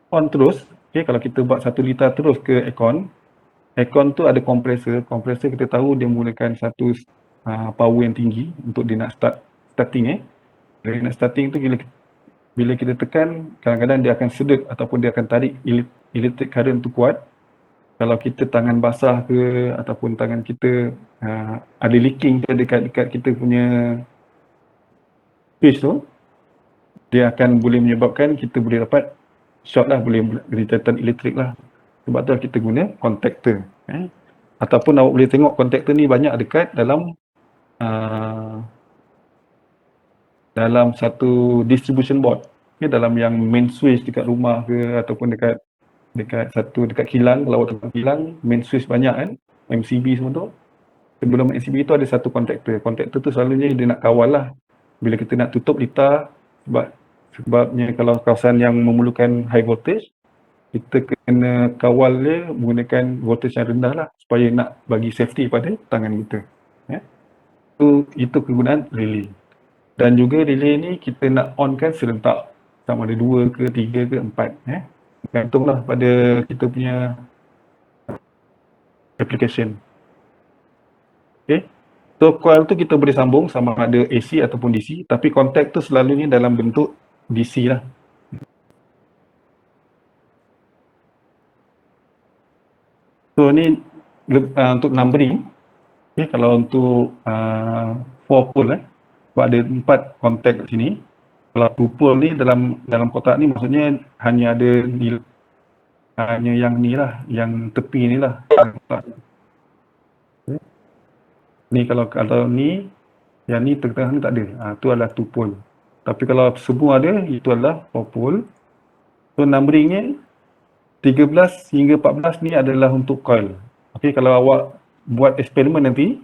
on terus, okay, kalau kita buat 1 liter terus ke aircon tu ada kompresor. Kompresor kita tahu dia menggunakan satu power yang tinggi untuk dia nak starting. Bila dia nak starting tu bila kita tekan, kadang-kadang dia akan sedut ataupun dia akan tarik electric current tu kuat. Kalau kita tangan basah ke ataupun tangan kita ada leaking ke dekat kita punya switch tu, dia akan boleh menyebabkan kita boleh dapat short lah, boleh jatuhan elektrik lah. Sebab tu kita guna contactor. Ataupun awak boleh tengok contactor ni banyak dekat dalam satu distribution board. Dalam yang main switch dekat rumah ke ataupun dekat kilang. Kalau awak tengok kilang, main switch banyak kan, MCB semua tu. Sebelum MCB tu ada satu contactor. Contactor tu selalunya dia nak kawal lah. Bila kita nak tutup liter, sebabnya kalau kawasan yang memerlukan high voltage, kita kena kawal dia menggunakan voltage yang rendah lah supaya nak bagi safety pada tangan kita. Itu kegunaan relay. Dan juga relay ni kita nak on kan serentak. Sama ada 2 ke 3 ke 4. Bergantunglah pada kita punya application. Okay. So coil tu kita boleh sambung sama ada AC ataupun DC, tapi contact tu selalunya dalam bentuk DC lah. So ni untuk numbering. Okay, kalau untuk 4 pole sebab ada 4 contact kat sini. Kalau 2 pole ni dalam kotak ni maksudnya hanya ada hanya yang ni lah, yang tepi ni lah. Ni kalau ni, yang ni tengah-tengah ni tak ada. Tu adalah 2 pole. Tapi kalau semua ada, itu adalah 4 pole. So numberingnya 13 hingga 14 ni adalah untuk coil. Okay, kalau awak buat eksperimen nanti,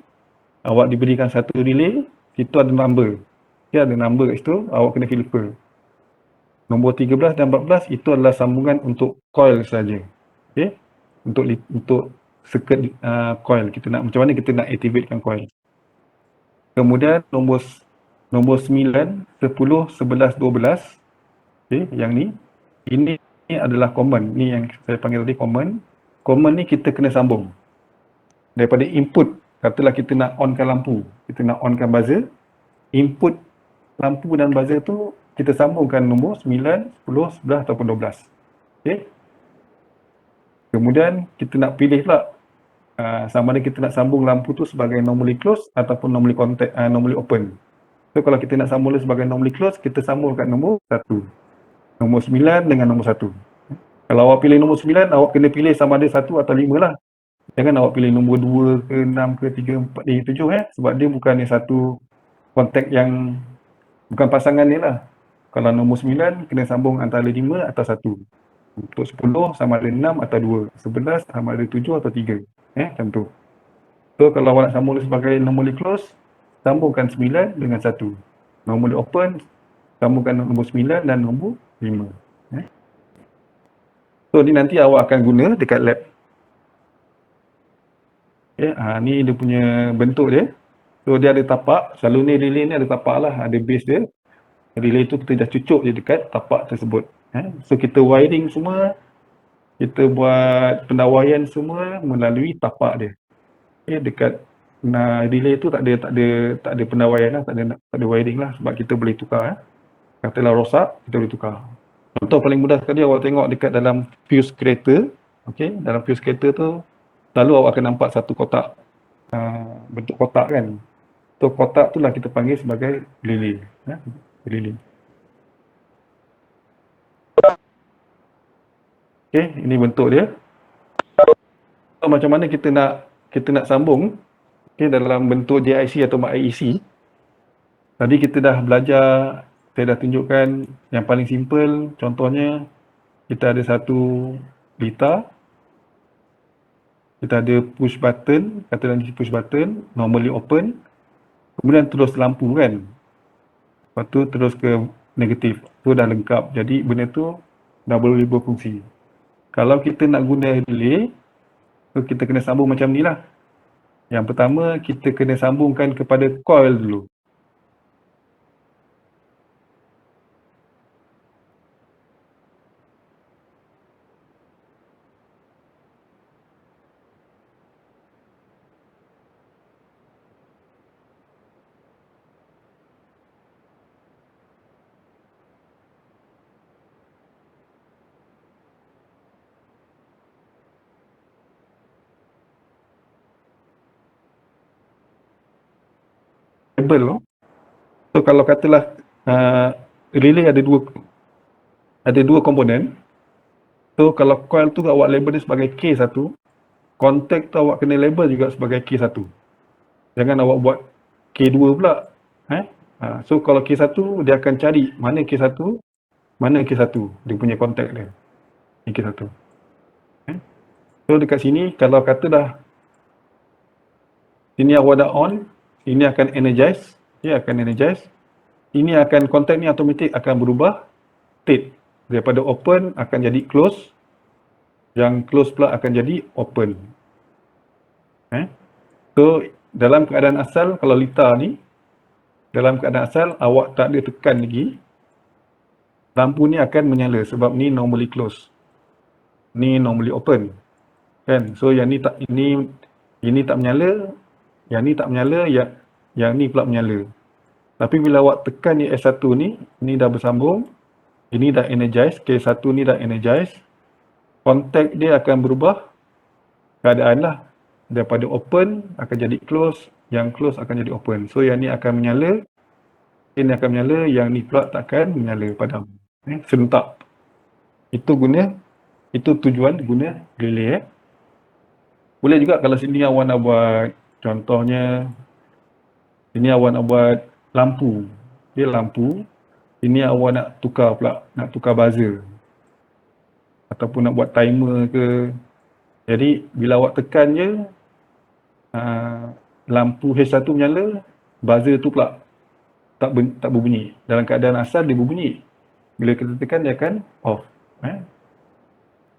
awak diberikan satu relay, itu ada number. Okay, ada number kat situ, awak kena filter. Nombor 13 dan 14 itu adalah sambungan untuk coil saja. Okay, untuk circuit coil. Kita nak macam mana kita nak activatekan coil. Kemudian nombor 9, 10, 11, 12. Okay, yang ni. Ini adalah common. Ni yang saya panggil tadi common. Common ni kita kena sambung. Daripada input, katalah kita nak onkan lampu. Kita nak onkan buzzer. Input lampu dan buzzer tu kita sambungkan nombor 9, 10, 11 ataupun 12. Okay. Kemudian kita nak pilih pula sama ada kita nak sambung lampu tu sebagai normally close ataupun normally open. So kalau kita nak sambung sebagai normally close, kita sambung kat nombor 1. Nombor 9 dengan nombor 1. Kalau awak pilih nombor 9, awak kena pilih sama ada 1 atau 5 lah. Jangan awak pilih nombor 2 ke 6 ke 3, 4, 7 sebab dia bukan satu kontak yang bukan pasangan ni lah. Kalau nombor 9 kena sambung antara 5 atau 1. Untuk 10 sama ada 6 atau 2. 11 sama ada 7 atau 3. Macam tu. So kalau awak nak sambung sebagai normally close, sambungkan 9 dengan 1. Normally open, sambungkan nombor 9 dan nombor 5. So ni nanti awak akan guna dekat lab. Ni dia punya bentuk dia. So dia ada tapak, selalu ni relay ni ada tapak lah, ada base dia. Relay tu kita dah cucuk je dekat tapak tersebut. So kita wiring semua, kita buat pendawaian semua melalui tapak dia. Dekat relay tu tak ada pendawaian lah, tak ada wiring lah sebab kita boleh tukar. Katalah rosak, kita boleh tukar. Contoh paling mudah sekali awak tengok dekat dalam fuse kereta. Dalam fuse kereta tu selalu awak akan nampak satu kotak, bentuk kotak kan. So kotak tu lah kita panggil sebagai relay. Relay. Ini bentuk dia. So, macam mana kita nak sambung dalam bentuk JIC atau MAC. Tadi kita dah belajar, saya dah tunjukkan yang paling simple. Contohnya kita ada satu litar, kita ada push button, katalah ni push button, normally open, kemudian terus lampu kan, lepas tu terus ke negatif, tu dah lengkap. Jadi benda tu dah boleh berfungsi. Kalau kita nak guna relay, so kita kena sambung macam ni lah. Yang pertama kita kena sambungkan kepada coil dulu. Label tu. So kalau katalah relay ada dua komponen. So kalau coil tu awak label dia sebagai K1, kontak tu awak kena label juga sebagai K1. Jangan awak buat K2 pula. So kalau K1 dia akan cari mana K1, mana K1 dia punya kontak dia. Ini K1. So dekat sini kalau kata dah sini awak dah on, ini akan energize, dia akan energize. Ini akan kontak ni automatik akan berubah state daripada open akan jadi close, yang close pula akan jadi open. So dalam keadaan asal, kalau litar ni dalam keadaan asal awak tak ada tekan lagi, lampu ni akan menyala sebab ni normally close, ni normally open kan. So yang ni tak, ini tak menyala, yang ni tak menyala, yang ni pula menyala. Tapi bila awak tekan ni S1 ni dah bersambung, ini dah energize, K1 ni dah energize, kontak dia akan berubah keadaan lah. Daripada open akan jadi close, yang close akan jadi open. So yang ni akan menyala, ini akan menyala, yang ni pula takkan menyala, padam. Serentak. Itu tujuan guna relay. Boleh juga kalau sini awak nak buat, contohnya sini awak nak buat lampu. Dia lampu, ini awak nak tukar pula, nak tukar buzzer. Ataupun nak buat timer ke. Jadi bila awak tekan je, lampu H1 menyala, buzzer tu pula tak berbunyi. Dalam keadaan asal dia berbunyi. Bila kita tekan dia akan off.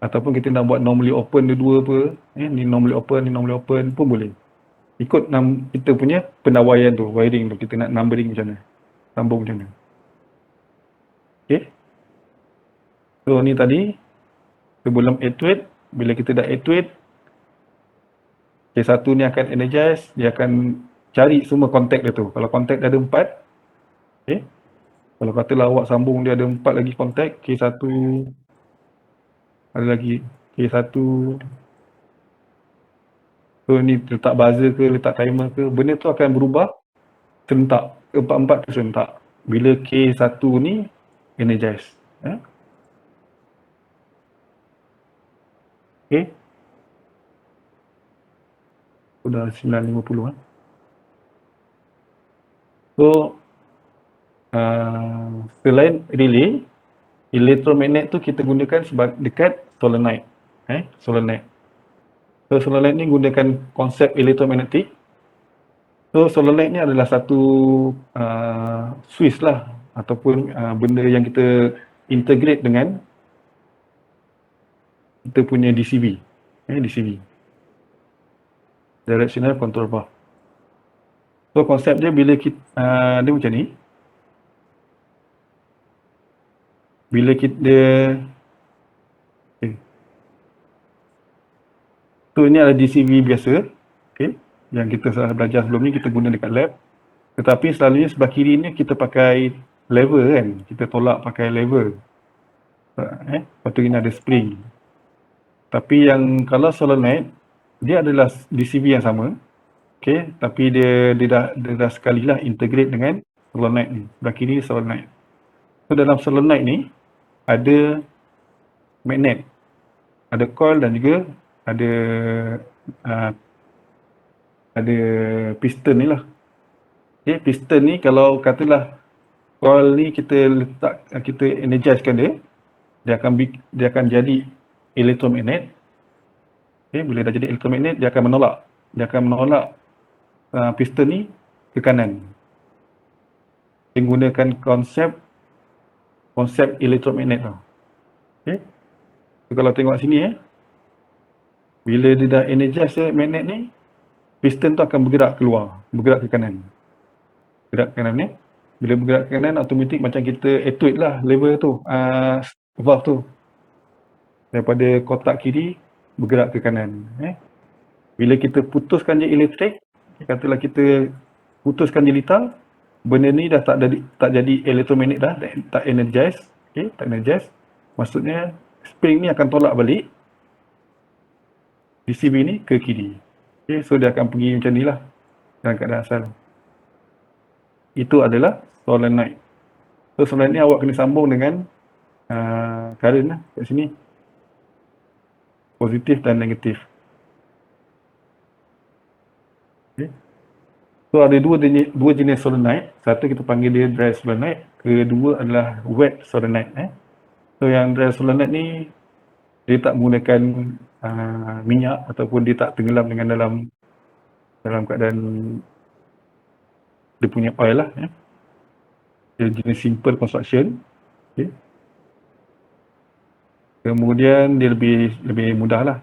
Ataupun kita nak buat normally open dua-dua apa, ni normally open pun boleh. Ikut kita punya pendawaian tu, wiring tu, kita nak numbering macam mana, sambung macam mana. So ni tadi sebelum actuate, bila kita dah actuate, K1 ni akan energize, dia akan cari semua kontak dia tu. Kalau kontak dia ada 4, kalau katalah awak sambung dia ada 4 lagi kontak, K1 ada lagi, K1, so ni letak buzzer ke, letak timer ke, benda tu akan berubah serentak, empat-empat tu serentak bila K1 ni energize. Okay. Sudah 9.50 kan. So selain relay, elektromagnet tu kita gunakan dekat solenoid. Solenoid. So solenoid ni gunakan konsep elektromagnetik. So solenoid ni adalah satu switch lah ataupun benda yang kita integrate dengan kita punya DCV. DCV. Directional Control Valve. So konsep dia bila kita dia macam ni. Bila kita so ini adalah DCV biasa, yang kita salah belajar sebelum ni kita guna dekat lab. Tetapi selalunya sebelah kiri ni kita pakai lever kan, kita tolak pakai lever. Lepas tu ini ada spring. Tapi yang kalau solenoid, dia adalah DCV yang sama, tapi dia dah sekali lah integrate dengan solenoid ni. Sebelah kiri solenoid. So dalam solenoid ni ada magnet, ada coil dan juga ada piston ni lah. Piston ni kalau katalah coil ni kita energizekan dia akan jadi elektromagnet. Bila dah jadi elektromagnet, dia akan menolak piston ni ke kanan. Dia gunakan konsep elektromagnet tau. So, kalau tengok sini bila dia dah energize magnet ni, piston tu akan bergerak keluar, bergerak ke kanan. Bergerak ke kanan ni. Bila bergerak ke kanan, automatik macam kita actuate lah lever tu, valve tu. Daripada kotak kiri, bergerak ke kanan. Bila kita putuskan je elektrik, katalah kita putuskan je litar, benda ni dah tak jadi elektromagnet dah, tak energize. Tak energize. Maksudnya, spring ni akan tolak balik DCV ni ke kiri. So dia akan pergi macam ni lah dalam keadaan asal. Itu adalah solenoid. So solenoid ni awak kena sambung dengan current lah kat sini. Positif dan negatif. So ada dua jenis solenoid. Satu kita panggil dia dry solenoid. Kedua adalah wet solenoid. So yang dry solenoid ni dia tak menggunakan minyak ataupun dia tak tenggelam dengan dalam keadaan dia punya oil lah. Dia jenis simple construction. Kemudian dia lebih mudah lah.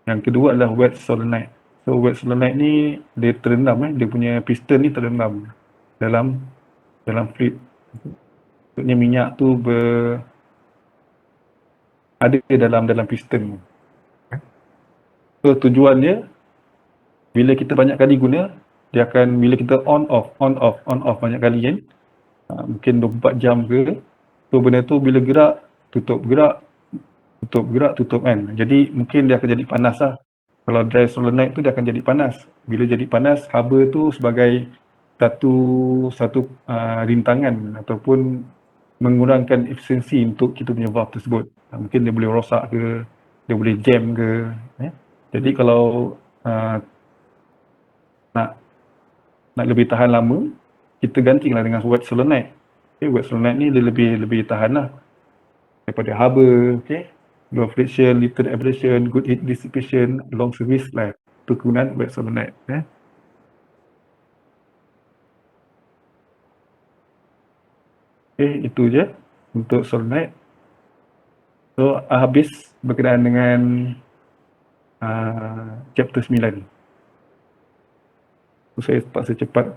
Yang kedua adalah wet solenoid. So wet solenoid ni dia terendam, dia punya piston ni terendam dalam fluid. Maksudnya minyak tu ada dalam piston. So tujuannya bila kita banyak kali guna, dia akan bila kita on off banyak kali kan, mungkin 24 jam ke, so benda tu bila gerak tutup kan. Jadi mungkin dia akan jadi panas lah. Kalau dry solenoid tu dia akan jadi panas. Bila jadi panas, haba tu sebagai satu rintangan ataupun mengurangkan efisiensi untuk kita punya valve tersebut. Mungkin dia boleh rosak ke, dia boleh jam ke. Jadi kalau nak lebih tahan lama, kita gantilah dengan wet solenoid. Wet solenoid ni dia lebih tahan lah daripada haba, low friction, little abrasion, good heat dissipation, long service life. Itu kegunaan wet solenoid. Itu je untuk solenoid. So habis berkenaan dengan chapter 9. So saya terpaksa cepat,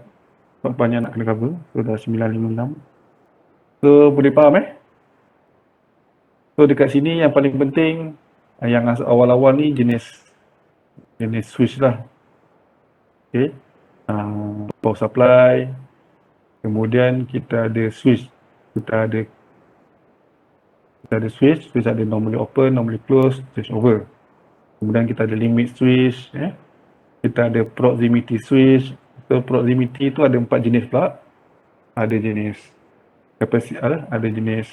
banyak nak kena cover. So dah 9.56. So boleh faham So dekat sini yang paling penting, yang awal-awal ni jenis switch lah. Power supply. Kemudian kita ada switch. Kita ada switch ada normally open, normally close, switch over. Kemudian kita ada limit switch. Kita ada proximity switch. So proximity tu ada 4 jenis pula. Ada jenis ada jenis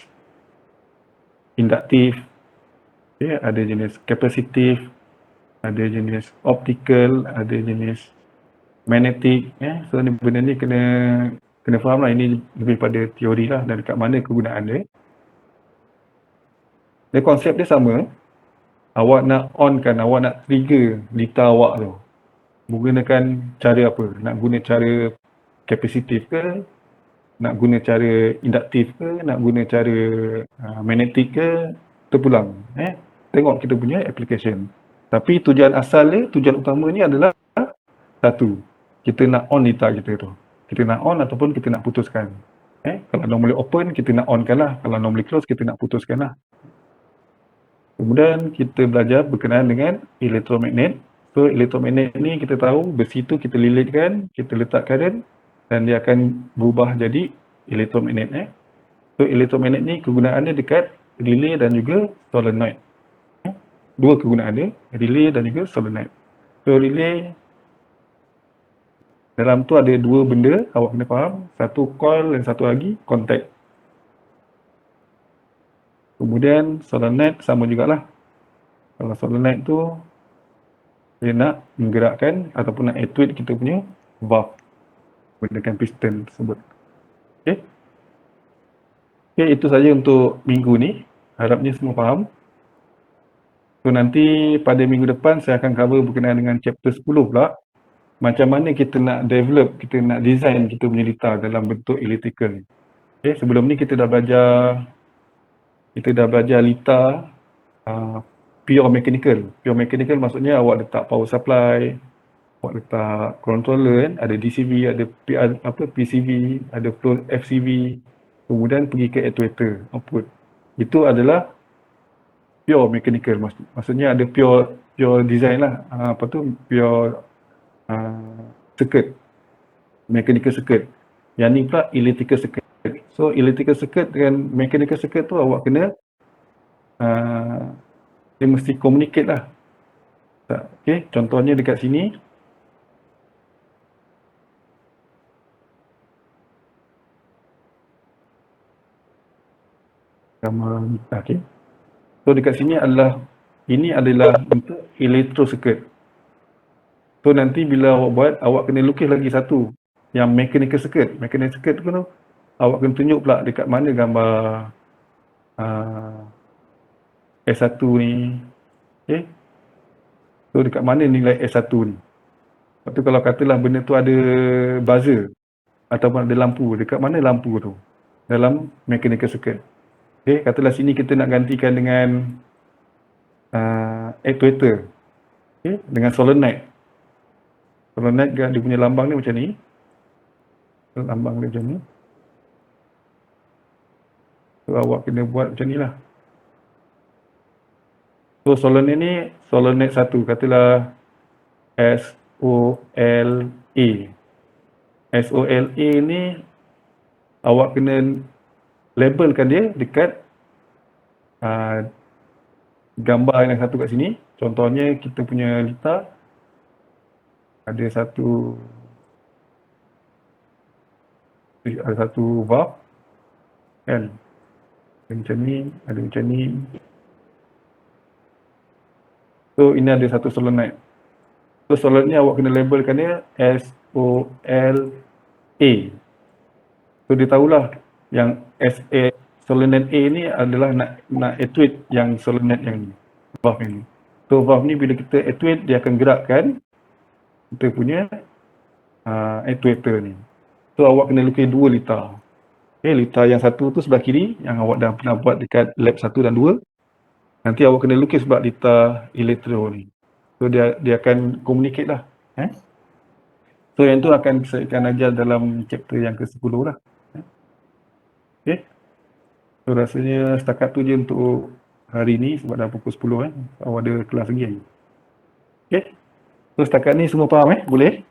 induktif, ada jenis kapasitif, ada jenis optical, ada jenis magnetic. So ni benda ni kena faham lah, ini lebih pada teori lah dan dekat mana kegunaan dia. Dan konsep dia sama, awak nak on kan, awak nak trigger litar awak tu menggunakan cara apa? Nak guna cara kapasitif ke, nak guna cara induktif ke, nak guna cara magnetik ke, terpulang. Tengok kita punya application. Tapi tujuan asal dia, tujuan utama ni adalah satu, kita nak on litar kita tu. Kita nak on ataupun kita nak putuskan. Kalau normally open, kita nak on kan lah. Kalau normally close, kita nak putuskan lah. Kemudian kita belajar berkenaan dengan elektromagnet. So elektromagnet ni kita tahu besi tu kita lilitkan, kita letak current dan dia akan berubah jadi elektromagnet. So elektromagnet ni kegunaannya dekat relay dan juga solenoid. Dua kegunaan dia, relay dan juga solenoid. So relay dalam tu ada dua benda, awak kena faham. Satu coil dan satu lagi contact. Kemudian solenoid sama jugalah. Kalau solenoid tu dia nak menggerakkan ataupun nak actuate kita punya valve menggunakan piston tersebut. Okay, itu saja untuk minggu ni. Harapnya semua faham. So nanti pada minggu depan saya akan cover berkenaan dengan chapter 10 pula. Macam mana kita nak develop, kita nak design kita punya litar dalam bentuk electrical. Okay, sebelum ni kita dah belajar litar pure mechanical. Pure mechanical maksudnya awak letak power supply, awak letak controller kan, ada DCV, ada PCV, ada flow FCV, kemudian pergi ke actuator output. Itu adalah pure mechanical, maksudnya ada pure design lah, pure circuit, mechanical circuit. Yang ni pula electrical circuit. So electrical circuit dengan mechanical circuit tu awak kena dia mesti communicate lah. Okay, contohnya dekat sini. Okay. So dekat sini ini adalah untuk electro circuit. So nanti bila awak buat, awak kena lukis lagi satu yang mechanical circuit. Mechanical circuit tu awak kena tunjuk pula dekat mana gambar S1 ni. Okay. So dekat mana nilai S1 ni. Lepas tu kalau katalah benda tu ada buzzer ataupun ada lampu, dekat mana lampu tu dalam mechanical circuit. Okay, katalah sini kita nak gantikan dengan actuator. Okay, dengan solenoid. Solenoid dia punya lambang ni macam ni. Lambang dia macam ni. So awak kena buat macam ni lah. So solenoid ni, solenoid satu, katalah SOLA. SOLA ni awak kena labelkan dia dekat gambar yang satu kat sini. Contohnya kita punya litar ada satu valve kan, ada macam ni, ada macam ni. So ini ada satu solenoid. So solenoid ni awak kena labelkan dia SOLA. So dia tahulah yang solenoid A ni adalah nak actuate yang solenoid yang ni, valve yang ni. So valve ni bila kita actuate, dia akan gerakkan kita punya actuator ni. So awak kena lukis dua litar. Okay, litar yang satu tu sebelah kiri yang awak dah pernah buat dekat lab 1 dan 2. Nanti awak kena lukis pula litar elektro ni. So dia akan communicate lah. So yang tu akan saya akan ajar dalam chapter yang ke-10 lah. Okay. So rasanya setakat tu je untuk hari ni sebab dah pukul 10 awak ada kelas lagi. Okay. So setakat ni semua faham Boleh?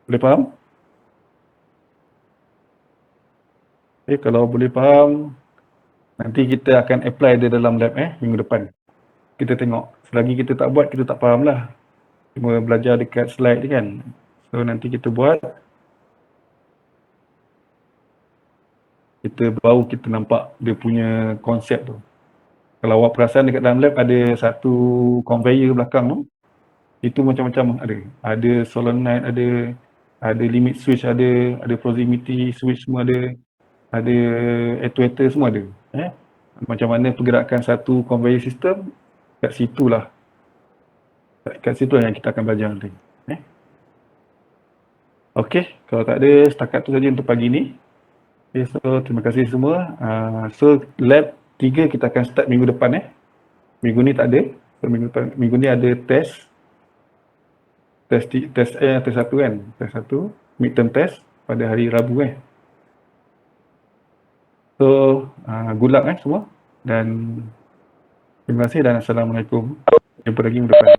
Boleh faham? Okay, kalau boleh faham, nanti kita akan apply dia dalam lab minggu depan. Kita tengok. Selagi kita tak buat, kita tak faham lah. Cuma belajar dekat slide ni kan. So nanti kita buat. Baru kita nampak dia punya konsep tu. Kalau awak perasan dekat dalam lab ada satu conveyor belakang tu, itu macam-macam ada. Ada solenoid, ada limit switch, ada proximity switch semua ada actuator semua ada. Macam mana pergerakan satu conveyor system, kat situlah. Kat situ yang kita akan belajar nanti. Okey, kalau tak ada, setakat tu saja untuk pagi ni. Okay, so terima kasih semua. So lab 3 kita akan start minggu depan. Minggu ni tak ada. So, minggu ni ada test test 1 kan. Test 1, midterm test pada hari Rabu . So good luck semua, dan terima kasih dan Assalamualaikum. Jumpa lagi minggu depan.